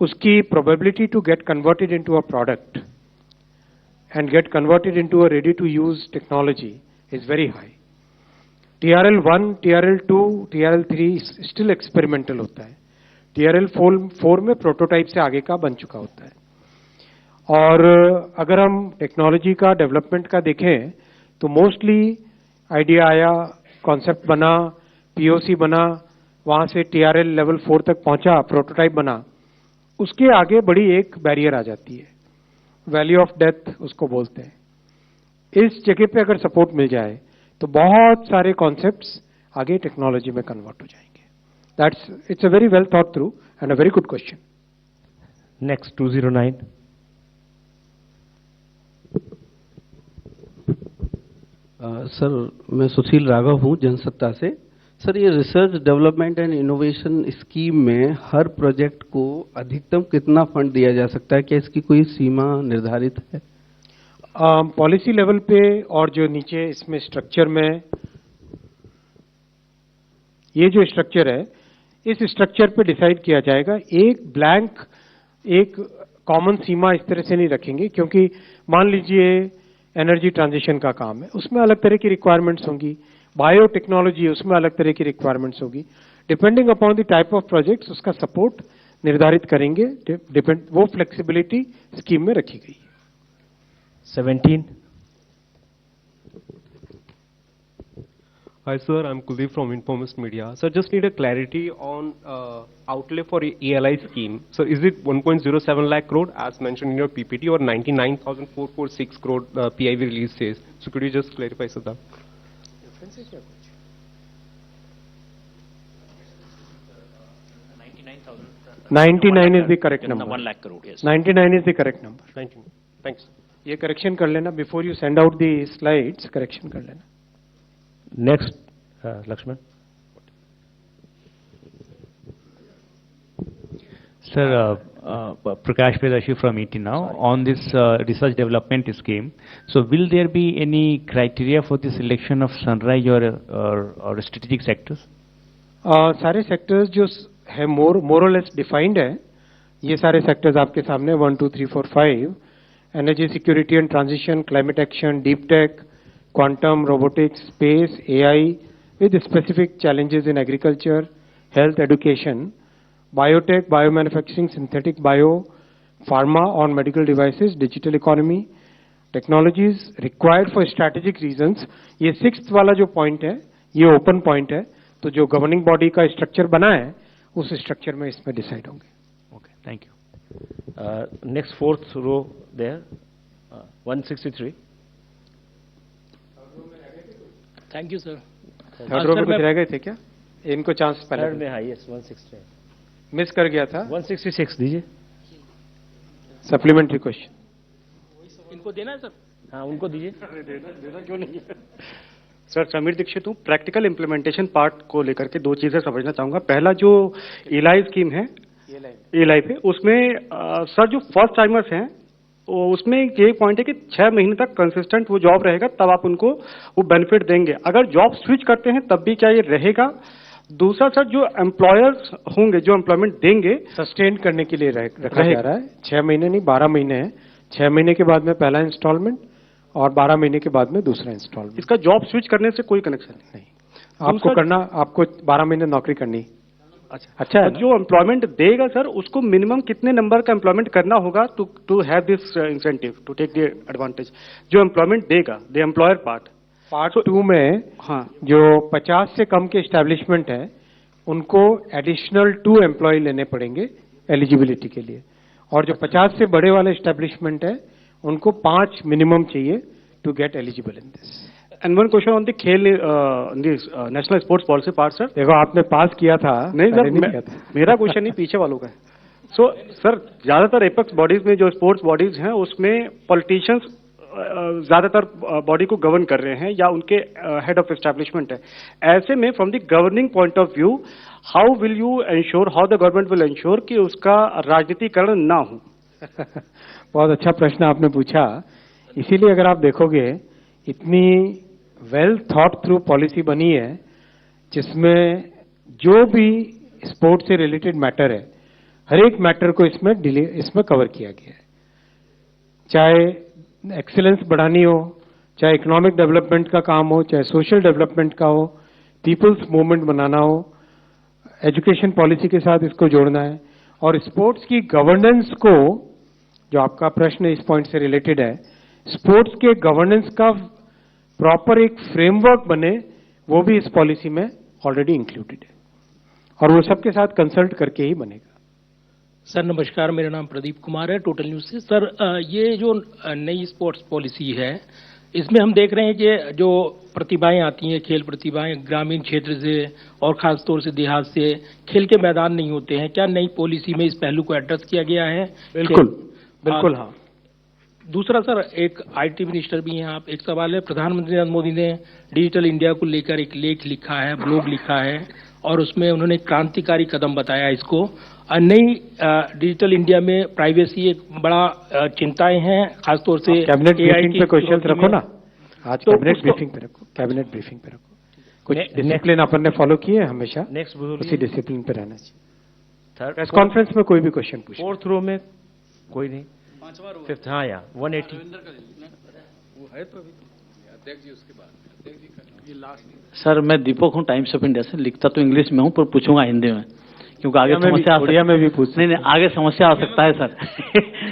उसकी probability to get converted into a product and get converted into a ready to use technology is very high. TRL 1, TRL 2, TRL 3 still experimental होता है. TRL 4 में prototype से आगे का बन चुका होता है. और अगर हम टेक्नोलॉजी का डेवलपमेंट का देखें तो मोस्टली आइडिया आया, कॉन्सेप्ट बना, POC बना, वहां से TRL लेवल 4 तक पहुंचा, प्रोटोटाइप बना, उसके आगे बड़ी एक बैरियर आ जाती है, वैल्यू ऑफ डेथ उसको बोलते हैं. इस जगह पे अगर सपोर्ट मिल जाए तो बहुत सारे कॉन्सेप्ट्स आगे टेक्नोलॉजी में कन्वर्ट हो जाएंगे. It's a very well thought through and a very good question. Next 209. Sir मैं सुशील राघव हूँ जनसत्ता से. सर ये research development and innovation scheme में हर प्रोजेक्ट को अधिकतम कितना फंड दिया जा सकता है? क्या इसकी कोई सीमा निर्धारित है? पॉलिसी लेवल पे और जो नीचे इसमें स्ट्रक्चर में ये जो स्ट्रक्चर है, इस स्ट्रक्चर पे डिसाइड किया जाएगा. एक ब्लैंक एक कॉमन सीमा इस तरह से नहीं रखेंगे, क्योंकि मान लीजिए एनर्जी ट्रांजिशन का काम है, उसमें अलग तरह की रिक्वायरमेंट्स होंगी. बायोटेक्नोलॉजी है, उसमें अलग तरह की रिक्वायरमेंट्स होगी. Depending upon the type of projects उसका सपोर्ट निर्धारित करेंगे. वो फ्लेक्सिबिलिटी स्कीम में रखी गई है. 17. Hi sir, I'm Kuldeep from Informist Media. Sir, just need a clarity on outlay for ELI scheme. So is it 1.07 lakh crore as mentioned in your PPT or 99,446 crore PIB release says? So could you just clarify sir that? 99 is the correct number. 1 lakh crore, yes. 99 is the correct number. 19. Thanks. ये correction कर लेना before you send out the slides, correction कर लेना. Next Laxman. Sir, Prakash Vedashi from ET now. On this research development scheme, so will there be any criteria for the selection of sunrise or strategic sectors? सारे sectors जो है मोर और less defined है. ये सारे sectors आपके सामने 1, 2, 3, 4, 5. Energy security and transition, climate action, deep take, quantum, robotics, space, AI with specific challenges in agriculture, health, education, biotech, biomanufacturing, synthetic bio, pharma on medical devices, digital economy, technologies required for strategic reasons. ये 6th वाला जो point है ये open point है, तो जो governing body का structure बना है उस स्ट्रक्चर में इसमें डिसाइड होंगे. Okay, thank you. Next 4th row there, 163. Thank you sir. Third row में कुछ रह गए थे क्या? इनको चांस पहले थर्ड में हाईएस्ट 160 मिस कर गया था. 166 दीजिए. सप्लीमेंट्री क्वेश्चन इनको देना है सर. हाँ उनको दीजिए. देना क्यों नहीं है? सर समीर दीक्षित हूँ. प्रैक्टिकल इम्प्लीमेंटेशन पार्ट को लेकर के दो चीजें समझना चाहूंगा. पहला जो ELI स्कीम है, ELI पे उसमें सर जो फर्स्ट टाइमर्स हैं उसमें ये पॉइंट है कि 6 महीने तक कंसिस्टेंट वो जॉब रहेगा, तब आप उनको वो बेनिफिट देंगे. अगर जॉब स्विच करते हैं तब भी क्या ये रहेगा? दूसरा सर जो एम्प्लॉयर्स होंगे जो एम्प्लॉयमेंट देंगे सस्टेन करने के लिए रखा जा रहा है. 6 महीने नहीं 12 महीने है. 6 महीने के बाद में पहला इंस्टॉलमेंट और 12 महीने के बाद में दूसरा इंस्टॉलमेंट. इसका जॉब स्विच करने से कोई कनेक्शन नहीं. आपको करना, आपको 12 महीने नौकरी करनी. अच्छा है. जो एम्प्लॉयमेंट देगा सर उसको मिनिमम कितने नंबर का एम्प्लॉयमेंट करना होगा to have this incentive to take the advantage? जो एम्प्लॉयमेंट देगा द एम्प्लॉयर पार्ट 2 में हाँ जो 50 से कम के एस्टेब्लिशमेंट है उनको एडिशनल 2 एम्प्लॉय लेने पड़ेंगे एलिजिबिलिटी के लिए, और जो 50 से बड़े वाले एस्टेब्लिशमेंट है उनको 5 मिनिमम चाहिए to get eligible in this. And one question on the Khel national sports policy part sir. देखो आपने पास किया था. नहीं सर मेरा क्वेश्चन नहीं पीछे वालों का है. सो सर ज्यादातर एपेक्स बॉडीज में जो स्पोर्ट्स बॉडीज हैं उसमें पॉलिटिशियंस ज्यादातर बॉडी को गवर्न कर रहे हैं या उनके हेड ऑफ एस्टैब्लिशमेंट है। ऐसे में from the governing point of view how will you ensure, how the government will ensure कि उसका राजनीतिकरण ना हो? बहुत अच्छा प्रश्न आपने पूछा। इसीलिए अगर आप देखोगे इतनी वेल थॉट थ्रू पॉलिसी बनी है जिसमें जो भी स्पोर्ट्स से रिलेटेड मैटर है हर एक मैटर को इसमें कवर किया गया है। चाहे एक्सीलेंस बढ़ानी हो, चाहे इकोनॉमिक डेवलपमेंट का काम हो, चाहे सोशल डेवलपमेंट का हो, पीपल्स मूवमेंट बनाना हो, एजुकेशन पॉलिसी के साथ इसको जोड़ना है। और स्पोर्ट्स की गवर्नेंस को, जो आपका प्रश्न इस पॉइंट से रिलेटेड है, स्पोर्ट्स के गवर्नेंस का प्रॉपर एक फ्रेमवर्क बने, वो भी इस पॉलिसी में ऑलरेडी इंक्लूडेड है और वो सबके साथ कंसल्ट करके ही बनेगा। सर नमस्कार, मेरा नाम प्रदीप कुमार है, टोटल न्यूज से। सर ये जो नई स्पोर्ट्स पॉलिसी है इसमें हम देख रहे हैं कि जो प्रतिभाएं आती हैं, खेल प्रतिभाएं ग्रामीण क्षेत्र से और खास तौर से देहात से खेल के मैदान नहीं होते हैं। क्या नई पॉलिसी में इस पहलू को एड्रेस किया गया है? बिल्कुल हाँ। दूसरा सर, एक आईटी मिनिस्टर भी हैं आप, एक सवाल है, प्रधानमंत्री नरेंद्र मोदी ने डिजिटल इंडिया को लेकर एक लेख लिखा है, ब्लॉग लिखा है और उसमें उन्होंने क्रांतिकारी कदम बताया इसको। नई डिजिटल इंडिया में प्राइवेसी एक बड़ा चिंताएं हैं, खासतौर से कैबिनेट ब्रीफिंग पे क्वेश्चन रखो ना, आज कैबिनेट ब्रीफिंग पे रखो, कैबिनेट ब्रीफिंग पे रखो। कुछ डिसिप्लिन अपन ने फॉलो किए हैं हमेशा, उसी डिसिप्लिन पे रहना चाहिए। प्रेस कॉन्फ्रेंस में कोई भी क्वेश्चन पूछे। 4th रो में कोई नहीं, 5th हाँ या 180 वो है तो अभी अध्यक्ष जी, उसके बाद ये लास्ट। सर मैं दीपक हूँ, टाइम्स ऑफ इंडिया से, लिखता तो इंग्लिश में हूँ पर पूछूंगा हिंदी में क्योंकि आगे समस्या में भी पूछ नहीं आगे समस्या आ सकता है सर।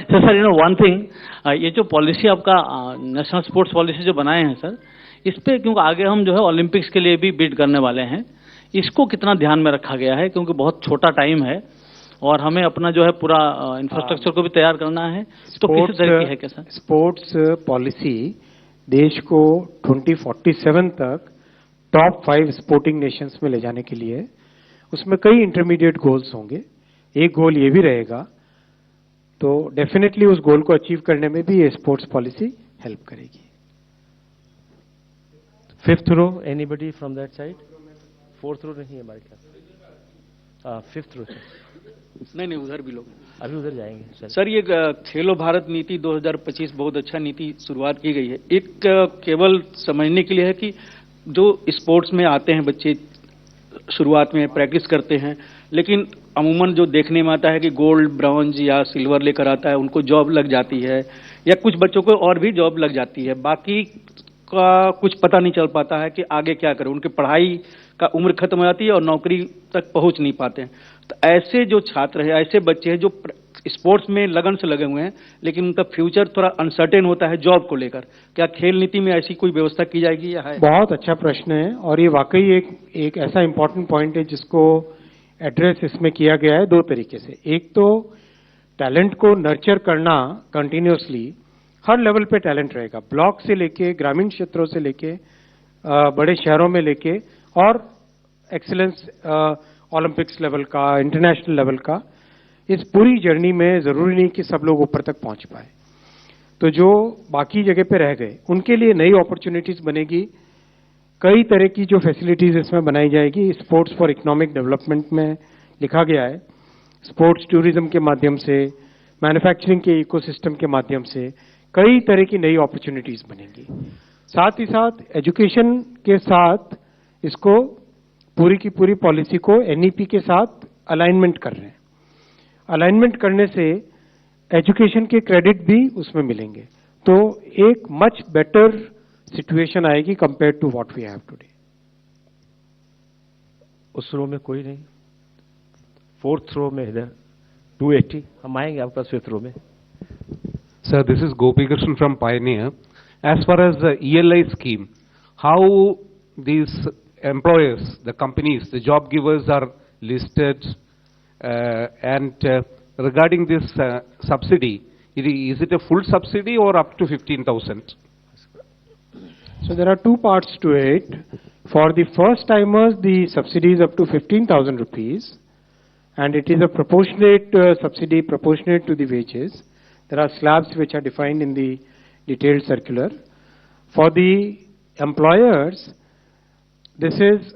तो सर वन थिंग, ये जो पॉलिसी आपका नेशनल स्पोर्ट्स पॉलिसी जो बनाए हैं सर, इस पे क्योंकि आगे हम जो है ओलंपिक्स के लिए भी बिड करने वाले हैं, इसको कितना ध्यान में रखा गया है? क्योंकि बहुत छोटा टाइम है और हमें अपना जो है पूरा इंफ्रास्ट्रक्चर को भी तैयार करना है, तो किस तरह की है कैसा? स्पोर्ट्स पॉलिसी देश को 2047 तक टॉप 5 स्पोर्टिंग नेशंस में ले जाने के लिए, उसमें कई इंटरमीडिएट गोल्स होंगे। एक गोल ये भी रहेगा, तो डेफिनेटली उस गोल को अचीव करने में भी ये स्पोर्ट्स पॉलिसी हेल्प करेगी। 5th row, anybody from that side? 4th row नहीं है हमारे ख्याल। 5th रो नहीं उधर भी लोग अभी उधर जाएंगे। सर ये खेलो भारत नीति 2025 बहुत अच्छा नीति शुरुआत की गई है। एक केवल समझने के लिए है कि जो स्पोर्ट्स में आते हैं बच्चे, शुरुआत में प्रैक्टिस करते हैं, लेकिन अमूमन जो देखने में आता है कि गोल्ड, ब्रॉन्ज या सिल्वर लेकर आता है, उनको जॉब लग जाती है या कुछ बच्चों को और भी जॉब लग जाती है, बाकी का कुछ पता नहीं चल पाता है कि आगे क्या करें। उनकी पढ़ाई का उम्र खत्म हो जाती है और नौकरी तक पहुंच नहीं पाते हैं। तो ऐसे जो छात्र हैं, ऐसे बच्चे हैं जो स्पोर्ट्स में लगन से लगे हुए हैं, लेकिन उनका फ्यूचर थोड़ा अनसर्टेन होता है जॉब को लेकर, क्या खेल नीति में ऐसी कोई व्यवस्था की जाएगी या है? बहुत अच्छा प्रश्न है और ये वाकई एक ऐसा इंपॉर्टेंट पॉइंट है जिसको एड्रेस इसमें किया गया है 2 तरीके से। एक तो टैलेंट को नर्चर करना कंटिन्यूअसली, हर लेवल पे टैलेंट रहेगा, ब्लॉक से लेके ग्रामीण क्षेत्रों से लेके बड़े शहरों में लेके और एक्सीलेंस ओलंपिक्स लेवल का, इंटरनेशनल लेवल का। इस पूरी जर्नी में जरूरी नहीं कि सब लोग ऊपर तक पहुंच पाए, तो जो बाकी जगह पे रह गए उनके लिए नई अपॉर्चुनिटीज बनेगी। कई तरह की जो फैसिलिटीज इसमें बनाई जाएगी। स्पोर्ट्स फॉर इकोनॉमिक डेवलपमेंट में लिखा गया है, स्पोर्ट्स टूरिज्म के माध्यम से, मैन्युफैक्चरिंग के इकोसिस्टम के माध्यम से कई तरह की नई अपॉर्चुनिटीज बनेंगी। साथ ही साथ एजुकेशन के साथ इसको पूरी की पूरी पॉलिसी को एनईपी के साथ अलाइनमेंट कर रहे हैं। अलाइनमेंट करने से एजुकेशन के क्रेडिट भी उसमें मिलेंगे, तो एक मच बेटर सिचुएशन आएगी compare to what we have today. उस रो में कोई नहीं। 4th रो में इधर 280, हम आएंगे आपका 5th रो में। Sir, this is Gopi Krishnan from Pioneer. As far as the ELI scheme, how these employers, the companies, the job givers are listed, and regarding this subsidy, is it a full subsidy or up to 15,000? So there are 2 parts to it. For the first timers, the subsidy is up to 15,000 rupees, and it is a proportionate subsidy proportionate to the wages. There are slabs which are defined in the detailed circular. For the employers, this is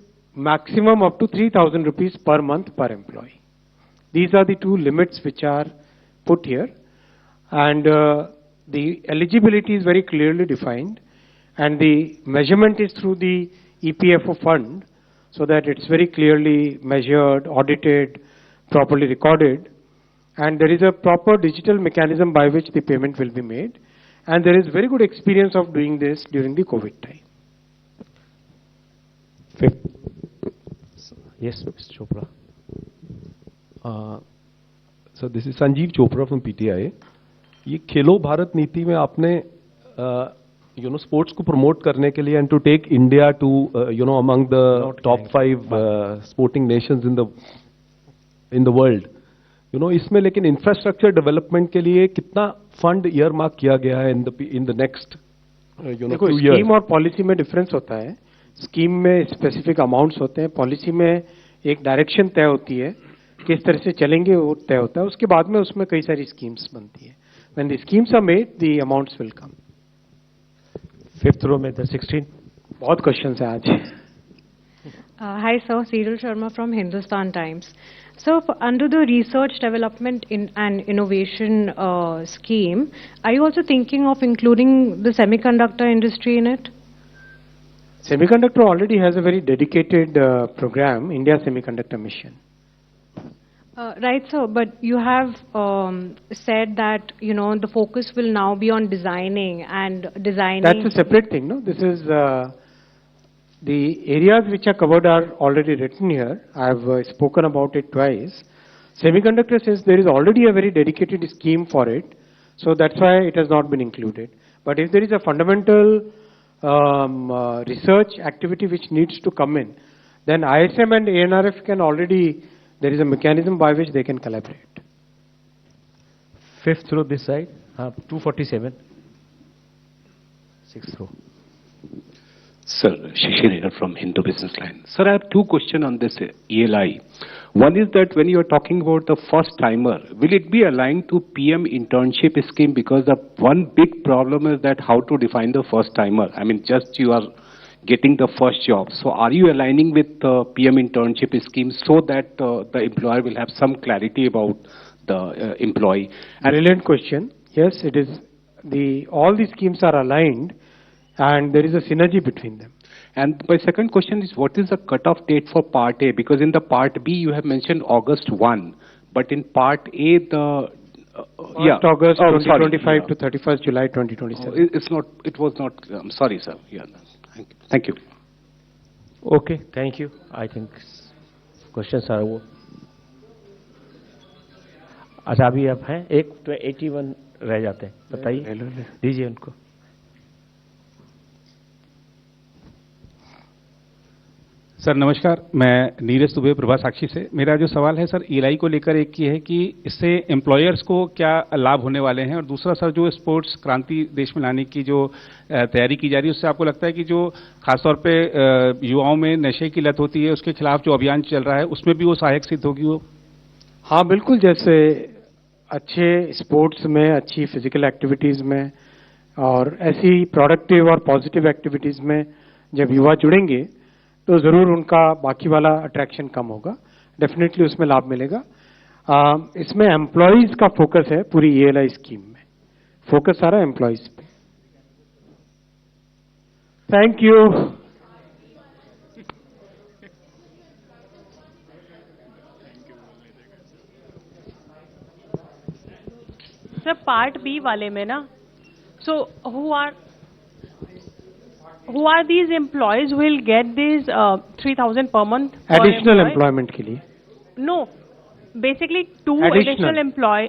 maximum up to 3,000 rupees per month per employee. These are the two limits which are put here, and the eligibility is very clearly defined, and the measurement is through the EPFO fund, so that it's very clearly measured, audited, properly recorded, and there is a proper digital mechanism by which the payment will be made, and there is very good experience of doing this during the COVID time. Yes, Mr. Chopra. So this is Sanjeev Chopra from PTI. ये खेलो भारत नीति में आपने sports को promote करने के लिए and to take India to among the top 5 sporting nations in the world, इसमें लेकिन इंफ्रास्ट्रक्चर डेवलपमेंट के लिए कितना फंड ईयर मार्क किया गया है इन द नेक्स्ट देखो, स्कीम और पॉलिसी में डिफरेंस होता है. स्कीम में स्पेसिफिक अमाउंट्स होते हैं, पॉलिसी में एक डायरेक्शन तय होती है, किस तरह से चलेंगे वो तय होता है. उसके बाद में उसमें कई सारी स्कीम्स बनती है. When the schemes are made, the amounts will come. 5th row में 16. बहुत questions हैं आज. Hi sir, Cyril Sharma from Hindustan Times. So under the research development and innovation scheme, are you also thinking of including the semiconductor industry in it? Semiconductor already has a very dedicated program, India Semiconductor Mission. Right, sir, but you have said that, the focus will now be on designing and designing. That's a separate thing, no? This is, the areas which are covered are already written here. I've spoken about it twice. Semiconductor, since there is already a very dedicated scheme for it, so that's why it has not been included. But if there is a fundamental research activity which needs to come in, then ISM and ANRF can already, there is a mechanism by which they can collaborate. 5th row this side, 247. 6th row. Sir, Shishir here from Hindu Business Line. Sir, I have two questions on this ELI. One is that when you are talking about the first timer, will it be aligned to PM internship scheme? Because the one big problem is that how to define the first timer. I mean, just you are getting the first job. So are you aligning with the PM internship scheme so that the employer will have some clarity about the employee? Brilliant question. Yes, it is. All the schemes are aligned and there is a synergy between them. And my second question is, what is the cutoff date for Part A? Because in the Part B, you have mentioned August 1, but in Part A, the... August 2025 to 31st July 2027. It was not, I'm sorry, sir. Yeah, thank you. Okay, thank you. I think questions are over. अच्छा अभी अब हैं, एक 81 रह जाते हैं, बताइए, दीजिए उनको. सर नमस्कार, मैं नीरज दुबे प्रभा साक्षी से. मेरा जो सवाल है सर ELI को लेकर एक ये है कि इससे एम्प्लॉयर्स को क्या लाभ होने वाले हैं, और दूसरा सर जो स्पोर्ट्स क्रांति देश में लाने की जो तैयारी की जा रही है, उससे आपको लगता है कि जो खासतौर पे युवाओं में नशे की लत होती है उसके खिलाफ जो अभियान चल रहा है उसमें भी वो सहायक सिद्ध होगी वो? हाँ बिल्कुल, जैसे अच्छे स्पोर्ट्स में, अच्छी फिजिकल एक्टिविटीज में और ऐसी प्रोडक्टिव और पॉजिटिव एक्टिविटीज में जब युवा जुड़ेंगे तो जरूर उनका बाकी वाला अट्रैक्शन कम होगा. डेफिनेटली उसमें लाभ मिलेगा. इसमें एम्प्लॉयज का फोकस है पूरी ELI स्कीम में. फोकस सारा एम्प्लॉयज पे. Thank you. Sir part B वाले में ना, सो who are these employees who will get these 3,000 per month? Additional employment के लिए? No, basically 2 additional employee.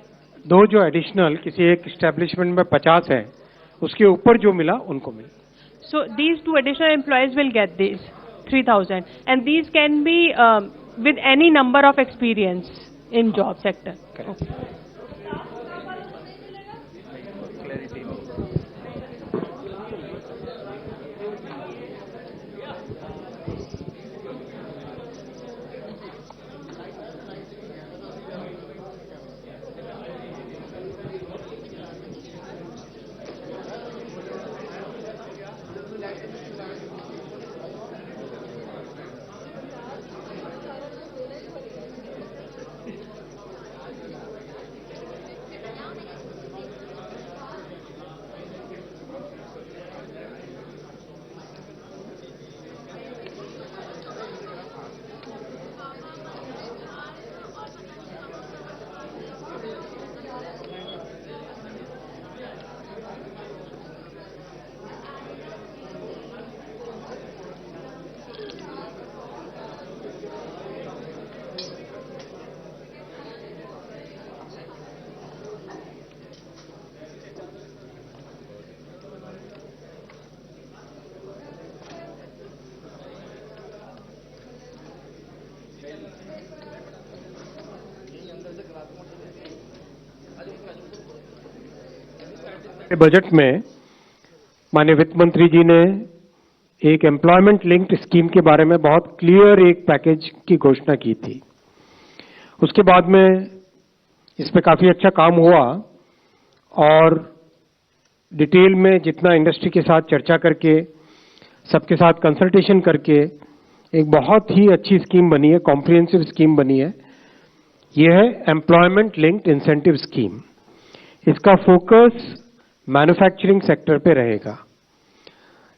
दो जो additional किसी एक establishment में 50 है, उसके ऊपर जो मिला उनको मिला. So these 2 additional employees will get these 3,000, and these can be with any number of experience in job sector. Okay. Budget में माननीय वित्त मंत्री जी ने एक एम्प्लॉयमेंट लिंक्ड स्कीम के बारे में बहुत क्लियर एक पैकेज की घोषणा की थी। उसके बाद में इस पे काफी अच्छा काम हुआ और डिटेल में जितना इंडस्ट्री के साथ चर्चा करके, सबके साथ कंसल्टेशन करके एक बहुत ही अच्छी स्कीम बनी है, कॉम्प्रिहेंसिव स्कीम बनी है। यह है एम्प्लॉयमेंट लिंक्ड इंसेंटिव स्कीम। इसका फोकस मैन्युफैक्चरिंग सेक्टर पे रहेगा।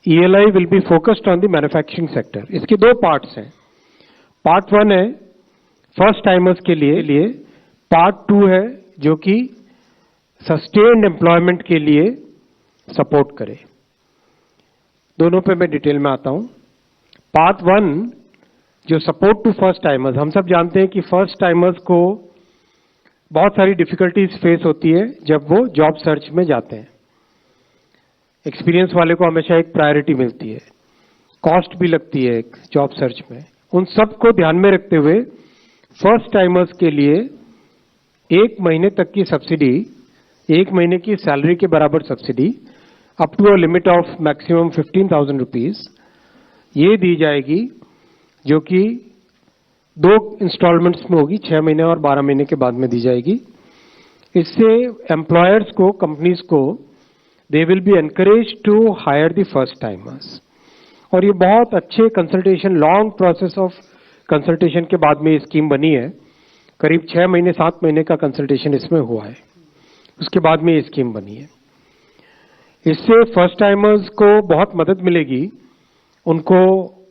ELI will be focused on the manufacturing sector. इसके दो पार्ट्स हैं। पार्ट 1 है फर्स्ट टाइमर्स के लिए, पार्ट 2 है जो कि सस्टेन्ड एम्प्लॉयमेंट के लिए सपोर्ट करे। दोनों पे मैं डिटेल में आता हूं। पार्ट 1 जो सपोर्ट टू फर्स्ट टाइमर्स, हम सब जानते हैं कि फर्स्ट टाइमर्स को बहुत सारी डिफिकल्टीज फेस होती है जब वो जॉब सर्च में जाते हैं। एक्सपीरियंस वाले को हमेशा एक प्रायोरिटी मिलती है, कॉस्ट भी लगती है एक जॉब सर्च में। उन सब को ध्यान में रखते हुए फर्स्ट टाइमर्स के लिए 1 महीने तक की सब्सिडी, 1 महीने की सैलरी के बराबर subsidy up to a limit of maximum 15,000 rupees ये दी जाएगी, जो कि 2 इंस्टॉलमेंट्स में होगी, 6 महीने और 12 महीने के बाद में दी जाएगी। इससे एम्प्लॉयर्स को, कंपनीज को, they will be encourage to hire the first timers. और ये बहुत अच्छे consultation, long process of consultation के बाद में ये स्कीम बनी है। करीब 6 महीने 7 महीने का कंसल्टेशन इसमें हुआ है, उसके बाद में ये स्कीम बनी है। इससे फर्स्ट टाइमर्स को बहुत मदद मिलेगी। उनको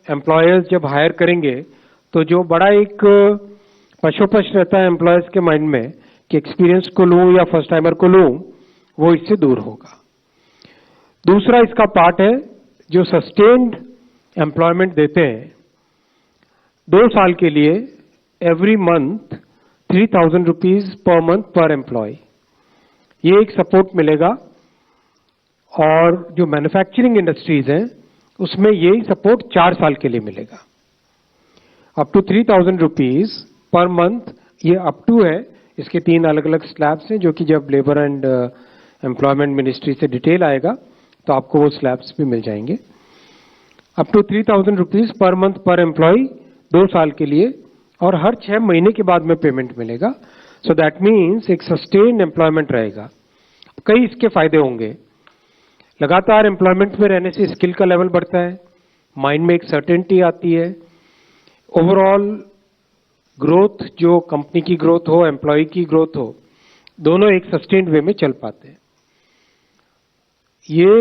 एम्प्लॉयर्स जब हायर करेंगे तो जो बड़ा एक पशोपश रहता है एम्प्लॉयर्स के माइंड में कि एक्सपीरियंस को लूं या फर्स्ट टाइमर को लूं, वो इससे दूर होगा। दूसरा इसका पार्ट है जो सस्टेन्ड एम्प्लॉयमेंट देते हैं 2 साल के लिए, every month 3,000 rupees per month per employ, ये एक सपोर्ट मिलेगा। और जो मैन्युफैक्चरिंग इंडस्ट्रीज हैं उसमें यही सपोर्ट 4 साल के लिए मिलेगा, up to 3,000 rupees per month. ये अप टू है, इसके 3 अलग अलग स्लैब्स हैं जो कि जब लेबर एंड एम्प्लॉयमेंट मिनिस्ट्री से डिटेल आएगा तो आपको वो स्लैब्स भी मिल जाएंगे। Up to 3,000 rupees per month per employee 2 साल के लिए, और हर 6 महीने के बाद में पेमेंट मिलेगा। सो दैट मीन्स एक सस्टेन एम्प्लॉयमेंट रहेगा। कई इसके फायदे होंगे। लगातार एम्प्लॉयमेंट में रहने से स्किल का लेवल बढ़ता है, माइंड में एक सर्टेनिटी आती है, ओवरऑल ग्रोथ, जो कंपनी की ग्रोथ हो, एम्प्लॉय की ग्रोथ हो, दोनों एक सस्टेन्ड वे में चल पाते हैं। ये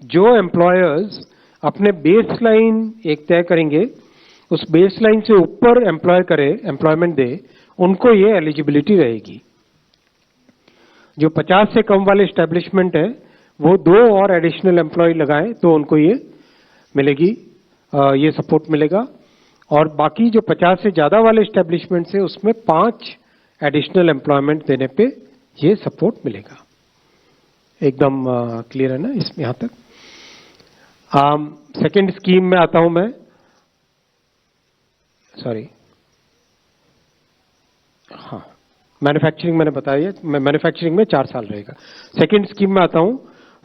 जो एम्प्लॉयर्स अपने बेस लाइन एक तय करेंगे, उस बेस लाइन से ऊपर एम्प्लॉयमेंट दे, उनको ये एलिजिबिलिटी रहेगी। जो 50 से कम वाले एस्टेब्लिशमेंट है वो 2 और एडिशनल एम्प्लॉय लगाएं तो उनको ये मिलेगी, ये सपोर्ट मिलेगा। और बाकी जो 50 से ज्यादा वाले एस्टेब्लिशमेंट है उसमें 5 एडिशनल एम्प्लॉयमेंट देने पे ये सपोर्ट मिलेगा। एकदम क्लियर है ना इसमें यहां तक? सेकेंड स्कीम में आता हूं मैं, सॉरी, हाँ, मैन्युफैक्चरिंग मैंने बताया, मैन्युफैक्चरिंग में 4 साल रहेगा। सेकेंड स्कीम में आता हूं,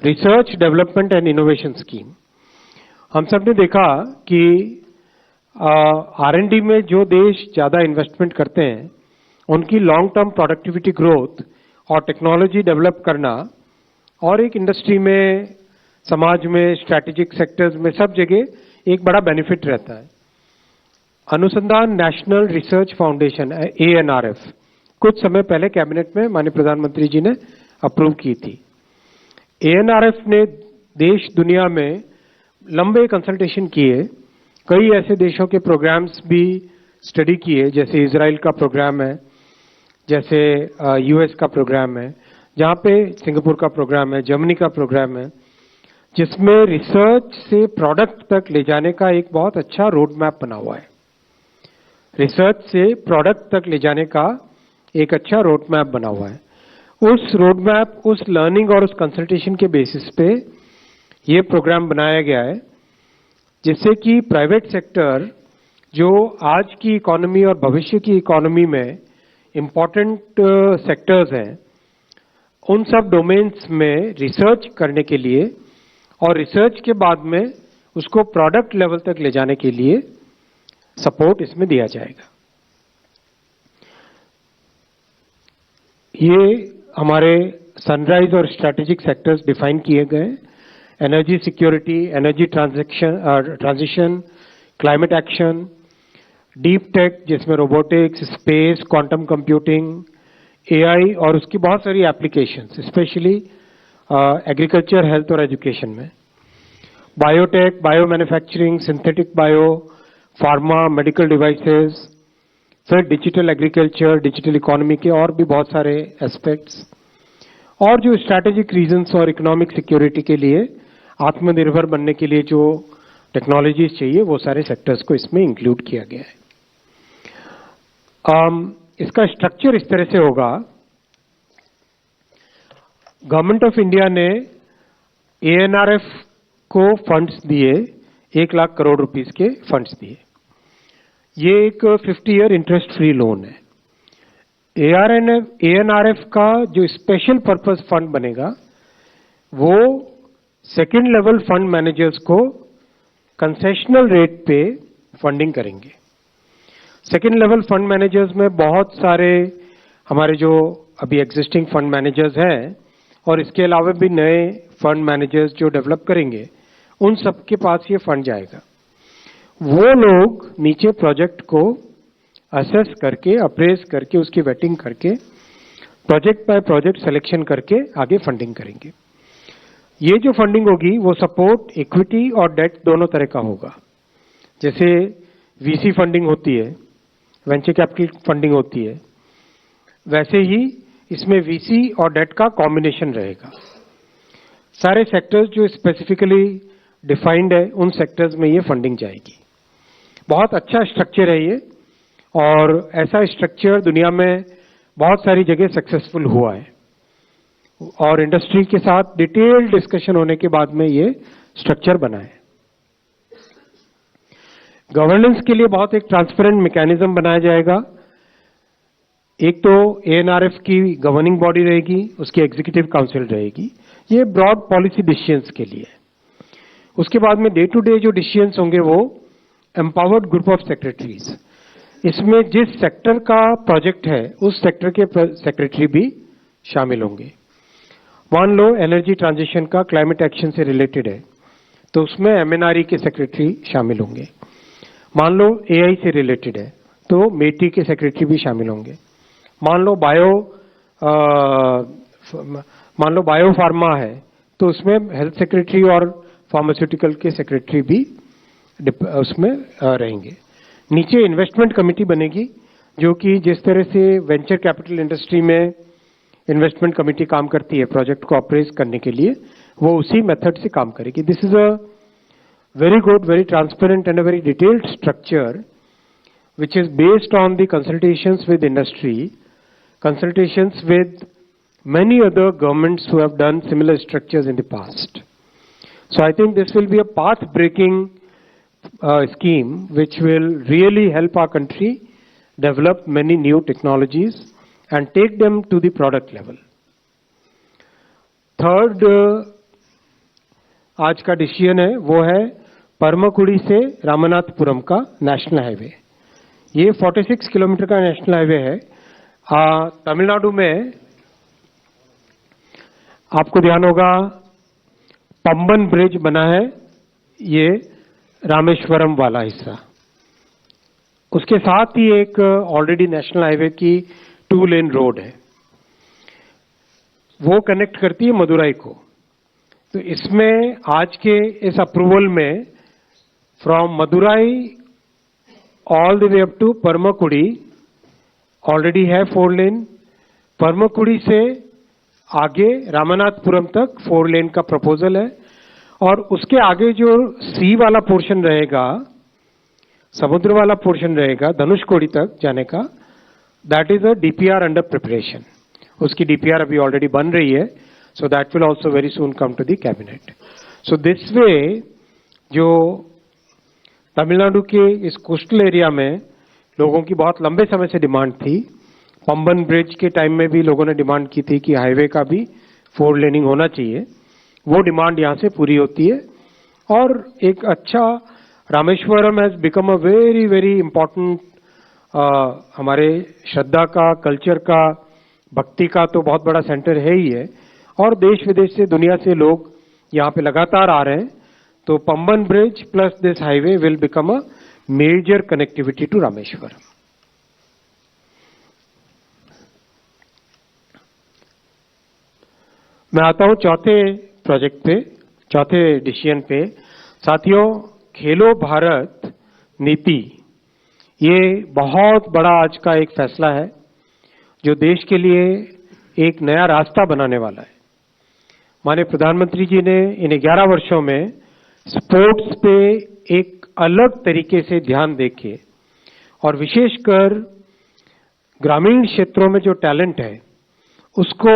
research development and innovation scheme. हम सब ने देखा कि R&D में जो देश ज्यादा इन्वेस्टमेंट करते हैं उनकी लॉन्ग टर्म प्रोडक्टिविटी ग्रोथ और टेक्नोलॉजी डेवलप करना, और एक इंडस्ट्री में, समाज में, स्ट्रैटेजिक सेक्टर्स में, सब जगह एक बड़ा बेनिफिट रहता है। अनुसंधान नेशनल रिसर्च फाउंडेशन ANRF कुछ समय पहले कैबिनेट में माननीय प्रधानमंत्री जी ने अप्रूव की थी। ANRF ने देश दुनिया में लंबे कंसल्टेशन किए, कई ऐसे देशों के प्रोग्राम्स भी स्टडी किए, जैसे इजराइल का प्रोग्राम है, जैसे US का प्रोग्राम है, जहां पे सिंगापुर का प्रोग्राम है, जर्मनी का प्रोग्राम है, जिसमें रिसर्च से प्रोडक्ट तक ले जाने का एक बहुत अच्छा रोड मैप बना हुआ है। रिसर्च से प्रोडक्ट तक ले जाने का एक अच्छा रोड मैप बना हुआ है। उस रोड मैप, उस लर्निंग और उस कंसल्टेशन के बेसिस पे ये प्रोग्राम बनाया गया है, जिससे कि प्राइवेट सेक्टर जो आज की इकोनॉमी और भविष्य की इकोनॉमी में इम्पोर्टेंट सेक्टर्स हैं, उन सब डोमेन्स में रिसर्च करने के लिए और रिसर्च के बाद में उसको प्रोडक्ट लेवल तक ले जाने के लिए सपोर्ट इसमें दिया जाएगा। ये हमारे सनराइज और स्ट्रैटेजिक सेक्टर्स डिफाइन किए गए, energy security, energy transition, climate action, deep tech जिसमें robotics, space, quantum computing, AI और उसकी बहुत सारी एप्लीकेशंस, स्पेशली एग्रीकल्चर, हेल्थ और एजुकेशन में, biotech, bio manufacturing, synthetic bio, pharma, medical devices, फिर डिजिटल एग्रीकल्चर, डिजिटल इकोनॉमी के और भी बहुत सारे एस्पेक्ट्स, और जो स्ट्रैटेजिक रीजंस और इकोनॉमिक सिक्योरिटी के लिए आत्मनिर्भर बनने के लिए जो टेक्नोलॉजीज चाहिए वो सारे सेक्टर्स को इसमें इंक्लूड किया गया है। इसका स्ट्रक्चर इस तरह से होगा, गवर्नमेंट ऑफ इंडिया ने एएनआरएफ को फंड्स दिए, 1 लाख करोड़ रुपीस के फंड्स दिए। ये एक 50 ईयर इंटरेस्ट फ्री लोन है। एएनआरएफ का जो स्पेशल पर्पस फंड बनेगा वो सेकंड लेवल फंड मैनेजर्स को कंसेशनल रेट पे फंडिंग करेंगे। सेकंड लेवल फंड मैनेजर्स में बहुत सारे हमारे जो अभी एग्जिस्टिंग फंड मैनेजर्स हैं और इसके अलावा भी नए फंड मैनेजर्स जो डेवलप करेंगे, उन सबके पास ये फंड जाएगा। वो लोग नीचे प्रोजेक्ट को असेस करके, अप्रेज करके, उसकी वेटिंग करके, प्रोजेक्ट बाय प्रोजेक्ट सिलेक्शन करके आगे फंडिंग करेंगे। ये जो फंडिंग होगी वो सपोर्ट इक्विटी और डेट दोनों तरह का होगा। जैसे वीसी फंडिंग होती है, वेंचर कैपिटल फंडिंग होती है, वैसे ही इसमें वीसी और डेट का कॉम्बिनेशन रहेगा। सारे सेक्टर्स जो स्पेसिफिकली डिफाइंड है उन सेक्टर्स में ये फंडिंग जाएगी। बहुत अच्छा स्ट्रक्चर है ये, और ऐसा स्ट्रक्चर दुनिया में बहुत सारी जगह सक्सेसफुल हुआ है, और इंडस्ट्री के साथ डिटेल्ड डिस्कशन होने के बाद में ये स्ट्रक्चर बना है। गवर्नेंस के लिए बहुत एक ट्रांसपेरेंट मैकेनिज्म बनाया जाएगा। एक तो एएनआरएफ की गवर्निंग बॉडी रहेगी, उसकी एग्जीक्यूटिव काउंसिल रहेगी, ये ब्रॉड पॉलिसी डिसीजंस के लिए। उसके बाद में डे टू डे जो डिसीजंस होंगे वो एम्पावर्ड ग्रुप ऑफ सेक्रेटरीज, इसमें जिस सेक्टर का प्रोजेक्ट है उस सेक्टर के सेक्रेटरी भी शामिल होंगे। मान लो एनर्जी ट्रांजिशन का क्लाइमेट एक्शन से रिलेटेड है तो उसमें एमएनआरई के सेक्रेटरी शामिल होंगे। मान लो एआई से रिलेटेड है तो मेटी के सेक्रेटरी भी शामिल होंगे। मान लो बायो फार्मा है तो उसमें हेल्थ सेक्रेटरी और फार्मास्यूटिकल के सेक्रेटरी भी उसमें रहेंगे। नीचे इन्वेस्टमेंट कमेटी बनेगी, जो कि जिस तरह से वेंचर कैपिटल इंडस्ट्री में इन्वेस्टमेंट कमेटी काम करती है प्रोजेक्ट को अप्रेज करने के लिए, वो उसी मेथड से काम करेगी। This is a very good, very transparent and a very detailed structure which is based on the consultations with industry, consultations with many other governments who have done similar structures in the past. So I think this will be a path-breaking scheme which will really help our country develop many new technologies and take them to the product level. Third, आज का decision है वो है परमकुड़ी से रामनाथपुरम का national highway. ये 46 kilometre का national highway है। तमिलनाडु में आपको ध्यान होगा पंबन ब्रिज बना है, ये रामेश्वरम वाला हिस्सा। उसके साथ ही एक ऑलरेडी नेशनल हाईवे की 2 लेन रोड है, वो कनेक्ट करती है मदुराई को। तो इसमें आज के इस अप्रूवल में from Madurai all the way up to Paramakudi already है 4 लेन। परमकुड़ी से आगे रामनाथपुरम तक 4 लेन का प्रपोजल है, और उसके आगे जो सी वाला पोर्शन रहेगा, समुद्र वाला पोर्शन रहेगा धनुषकोडी तक जाने का, that is a DPR under preparation. उसकी डीपीआर अभी ऑलरेडी बन रही है, so that will also very soon come to the cabinet. So this way जो तमिलनाडु के इस कोस्टल एरिया में लोगों की बहुत लंबे समय से डिमांड थी, पंबन ब्रिज के टाइम में भी लोगों ने डिमांड की थी कि हाईवे का भी 4 लेनिंग होना चाहिए, वो डिमांड यहाँ से पूरी होती है। और एक अच्छा Rameswaram has become a very very important, हमारे श्रद्धा का, कल्चर का, भक्ति का तो बहुत बड़ा सेंटर है ही है, और देश विदेश से, दुनिया से लोग यहाँ पे लगातार आ रहे हैं। तो Pamban bridge plus this highway will become a major connectivity to Rameswaram. मैं आता हूं चौथे प्रोजेक्ट पे, चौथे डिसीजन पे। साथियों, खेलो भारत नीति ये बहुत बड़ा आज का एक फैसला है जो देश के लिए एक नया रास्ता बनाने वाला है। माननीय प्रधानमंत्री जी ने इन 11 वर्षों में स्पोर्ट्स पे एक अलग तरीके से ध्यान देके और विशेषकर ग्रामीण क्षेत्रों में जो टैलेंट है उसको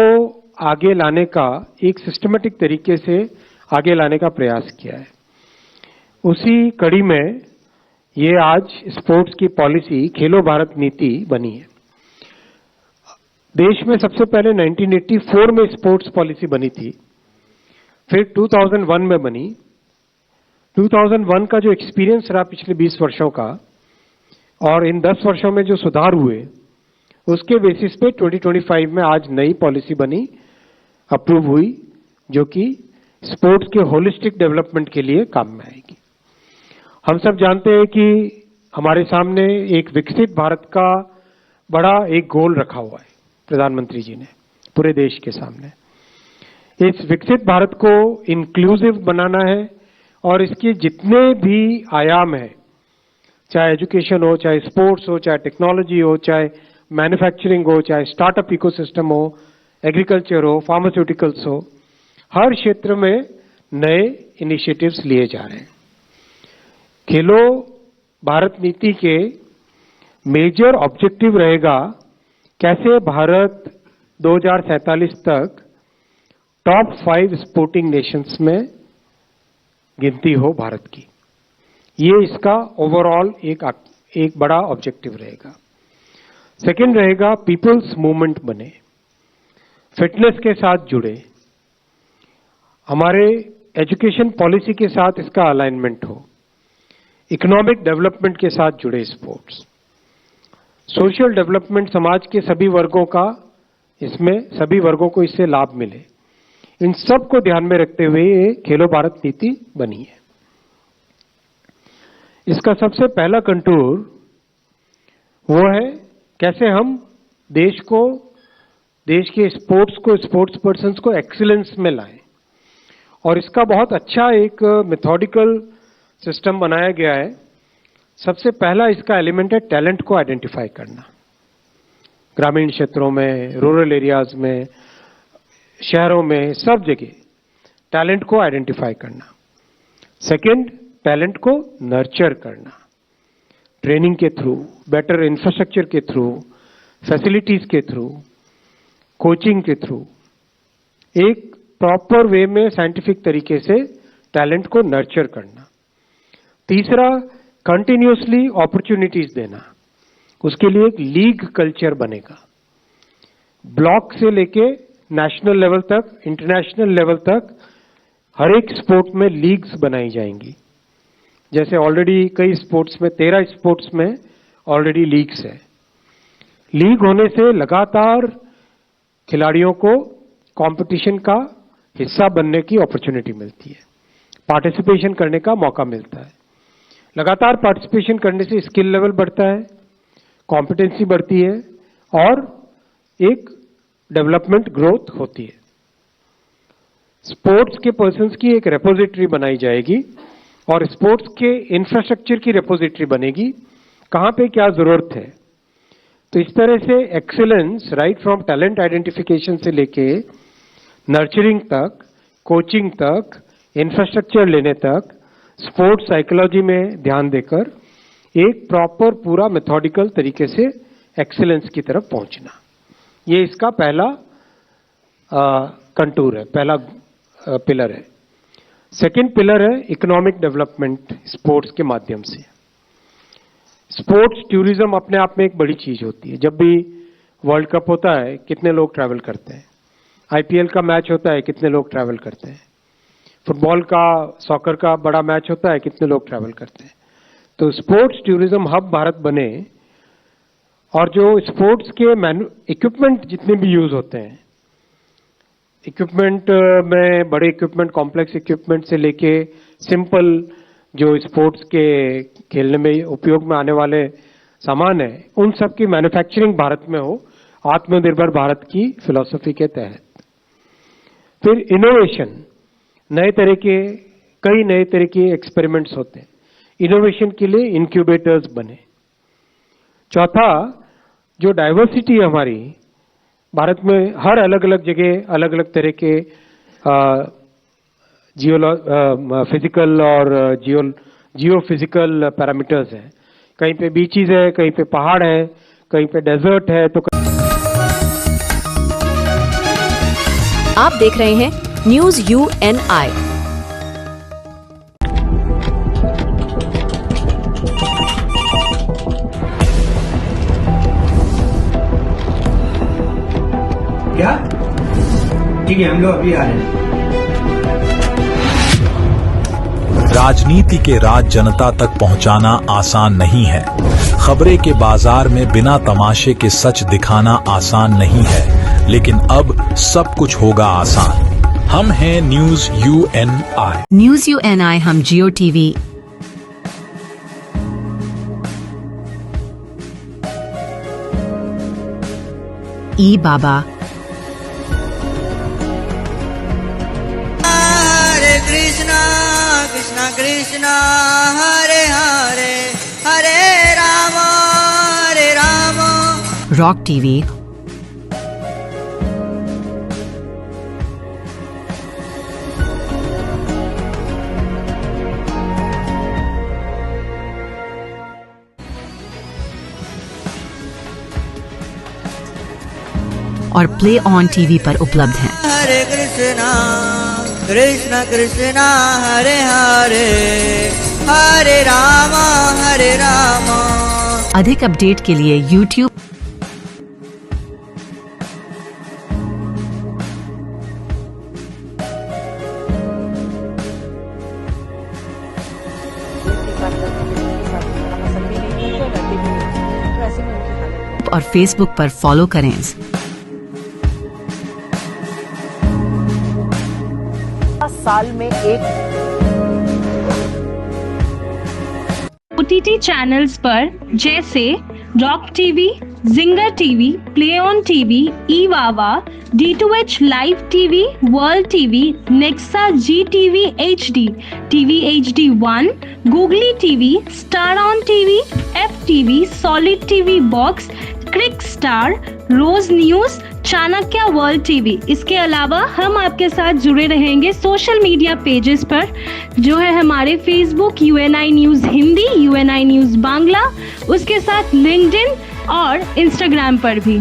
आगे लाने का, एक सिस्टमेटिक तरीके से आगे लाने का प्रयास किया है। उसी कड़ी में ये आज स्पोर्ट्स की पॉलिसी खेलो भारत नीति बनी है। देश में सबसे पहले 1984 में स्पोर्ट्स पॉलिसी बनी थी, फिर 2001 में बनी। 2001 का जो एक्सपीरियंस रहा पिछले 20 वर्षों का और इन 10 वर्षों में जो सुधार हुए, उसके बेसिस पे 2025 में आज नई पॉलिसी बनी, अप्रूव हुई, जो कि स्पोर्ट्स के होलिस्टिक डेवलपमेंट के लिए काम में आएगी। हम सब जानते हैं कि हमारे सामने एक विकसित भारत का बड़ा एक गोल रखा हुआ है प्रधानमंत्री जी ने पूरे देश के सामने। इस विकसित भारत को इंक्लूसिव बनाना है और इसके जितने भी आयाम हैं, चाहे एजुकेशन हो, चाहे स्पोर्ट्स हो, चाहे टेक्नोलॉजी हो, चाहे मैन्युफैक्चरिंग हो, चाहे स्टार्टअप इकोसिस्टम हो, एग्रीकल्चर हो, फार्मास्यूटिकल्स हो, हर क्षेत्र में नए इनिशिएटिव्स लिए जा रहे हैं। खेलो भारत नीति के मेजर ऑब्जेक्टिव रहेगा कैसे भारत 2047 तक टॉप 5 स्पोर्टिंग नेशंस में गिनती हो भारत की। ये इसका ओवरऑल एक बड़ा ऑब्जेक्टिव रहेगा। सेकंड रहेगा पीपल्स मूवमेंट बने, फिटनेस के साथ जुड़े, हमारे एजुकेशन पॉलिसी के साथ इसका अलाइनमेंट हो, इकोनॉमिक डेवलपमेंट के साथ जुड़े स्पोर्ट्स, सोशल डेवलपमेंट, समाज के सभी वर्गों का, इसमें सभी वर्गों को इससे लाभ मिले, इन सब को ध्यान में रखते हुए ये खेलो भारत नीति बनी है। इसका सबसे पहला कंटूर वो है कैसे हम देश को, देश के स्पोर्ट्स को, स्पोर्ट्स पर्सन्स को एक्सीलेंस में लाएं। और इसका बहुत अच्छा एक मेथोडिकल सिस्टम बनाया गया है। सबसे पहला इसका एलिमेंट है टैलेंट को आइडेंटिफाई करना, ग्रामीण क्षेत्रों में, रूरल एरियाज में, शहरों में, सब जगह टैलेंट को आइडेंटिफाई करना। सेकंड, टैलेंट को नर्चर करना, ट्रेनिंग के थ्रू, बेटर इंफ्रास्ट्रक्चर के थ्रू, फैसिलिटीज के थ्रू, कोचिंग के थ्रू, एक प्रॉपर वे में साइंटिफिक तरीके से टैलेंट को नर्चर करना। तीसरा, कंटिन्यूसली अपॉर्चुनिटीज देना, उसके लिए एक लीग कल्चर बनेगा। ब्लॉक से लेके नेशनल लेवल तक, इंटरनेशनल लेवल तक हर एक स्पोर्ट में लीग्स बनाई जाएंगी। जैसे ऑलरेडी कई स्पोर्ट्स में, 13 स्पोर्ट्स में ऑलरेडी लीग्स है। लीग होने से लगातार खिलाड़ियों को कंपटीशन का हिस्सा बनने की अपॉर्चुनिटी मिलती है, पार्टिसिपेशन करने का मौका मिलता है। लगातार पार्टिसिपेशन करने से स्किल लेवल बढ़ता है, कॉम्पिटेंसी बढ़ती है और एक डेवलपमेंट ग्रोथ होती है। स्पोर्ट्स के पर्सन्स की एक रेपोजिटरी बनाई जाएगी और स्पोर्ट्स के इंफ्रास्ट्रक्चर की रेपोजिटरी बनेगी, कहां पे क्या जरूरत है। तो इस तरह से excellence right from talent identification से लेके नर्चरिंग तक, कोचिंग तक, इंफ्रास्ट्रक्चर लेने तक, स्पोर्ट्स साइकोलॉजी में ध्यान देकर एक प्रॉपर पूरा मेथोडिकल तरीके से एक्सीलेंस की तरफ पहुंचना, ये इसका पहला कंटूर है, पहला पिलर है। सेकंड पिलर है इकोनॉमिक डेवलपमेंट स्पोर्ट्स के माध्यम से। स्पोर्ट्स टूरिज्म अपने आप में एक बड़ी चीज होती है। जब भी वर्ल्ड कप होता है कितने लोग ट्रैवल करते हैं, आईपीएल का मैच होता है कितने लोग ट्रैवल करते हैं, फुटबॉल का सॉकर का बड़ा मैच होता है कितने लोग ट्रैवल करते हैं। तो स्पोर्ट्स टूरिज्म हब भारत बने और जो स्पोर्ट्स के इक्विपमेंट जितने भी यूज होते हैं, इक्विपमेंट में बड़े इक्विपमेंट, कॉम्प्लेक्स इक्विपमेंट से लेके सिंपल जो स्पोर्ट्स के खेलने में उपयोग में आने वाले सामान है, उन सब की मैन्युफैक्चरिंग भारत में हो, आत्मनिर्भर भारत की फिलॉसफी के तहत। फिर इनोवेशन, कई नए तरह के एक्सपेरिमेंट्स होते हैं, इनोवेशन के लिए इंक्यूबेटर्स बने। चौथा, जो डाइवर्सिटी है हमारी भारत में, हर अलग अलग जगह अलग अलग तरह के फिजिकल और जियो फिजिकल पैरामीटर्स हैं। कहीं पे बीचीज है, कहीं पे पहाड़ है, कहीं पे डेजर्ट है, तो आप देख रहे हैं न्यूज UNI। क्या? ठीक है, हम लोग अभी आ रहे हैं। राजनीति के राज जनता तक पहुंचाना आसान नहीं है। खबरें के बाजार में बिना तमाशे के सच दिखाना आसान नहीं है, लेकिन अब सब कुछ होगा आसान। हम हैं न्यूज UNI। न्यूज UNI हम जियो टीवी, ई बाबा, हरे कृष्णा कृष्णा कृष्णा हरे हरे, हरे राम रॉक टीवी, और प्ले ऑन टीवी पर उपलब्ध हैं। हरे कृष्णा कृष्णा कृष्णा हरे हरे, हरे राम हरे राम। अधिक अपडेट के लिए YouTube और Facebook पर फॉलो करें। साल में एक OTT चैनल्स पर जैसे Rock TV, Zinger TV, Play On TV, ईवावा, D2H Live TV, World TV, Nexa GTV HD, TV HD1, Googly TV, Star On TV, FTV, Solid TV Box, Crick Star, रोज News, Chanakya World TV. इसके अलावा हम आपके साथ जुड़े रहेंगे social media pages पर, जो है हमारे Facebook UNI news Hindi, UNI news Bangla, उसके साथ लिंक्डइन और इंस्टाग्राम पर भी।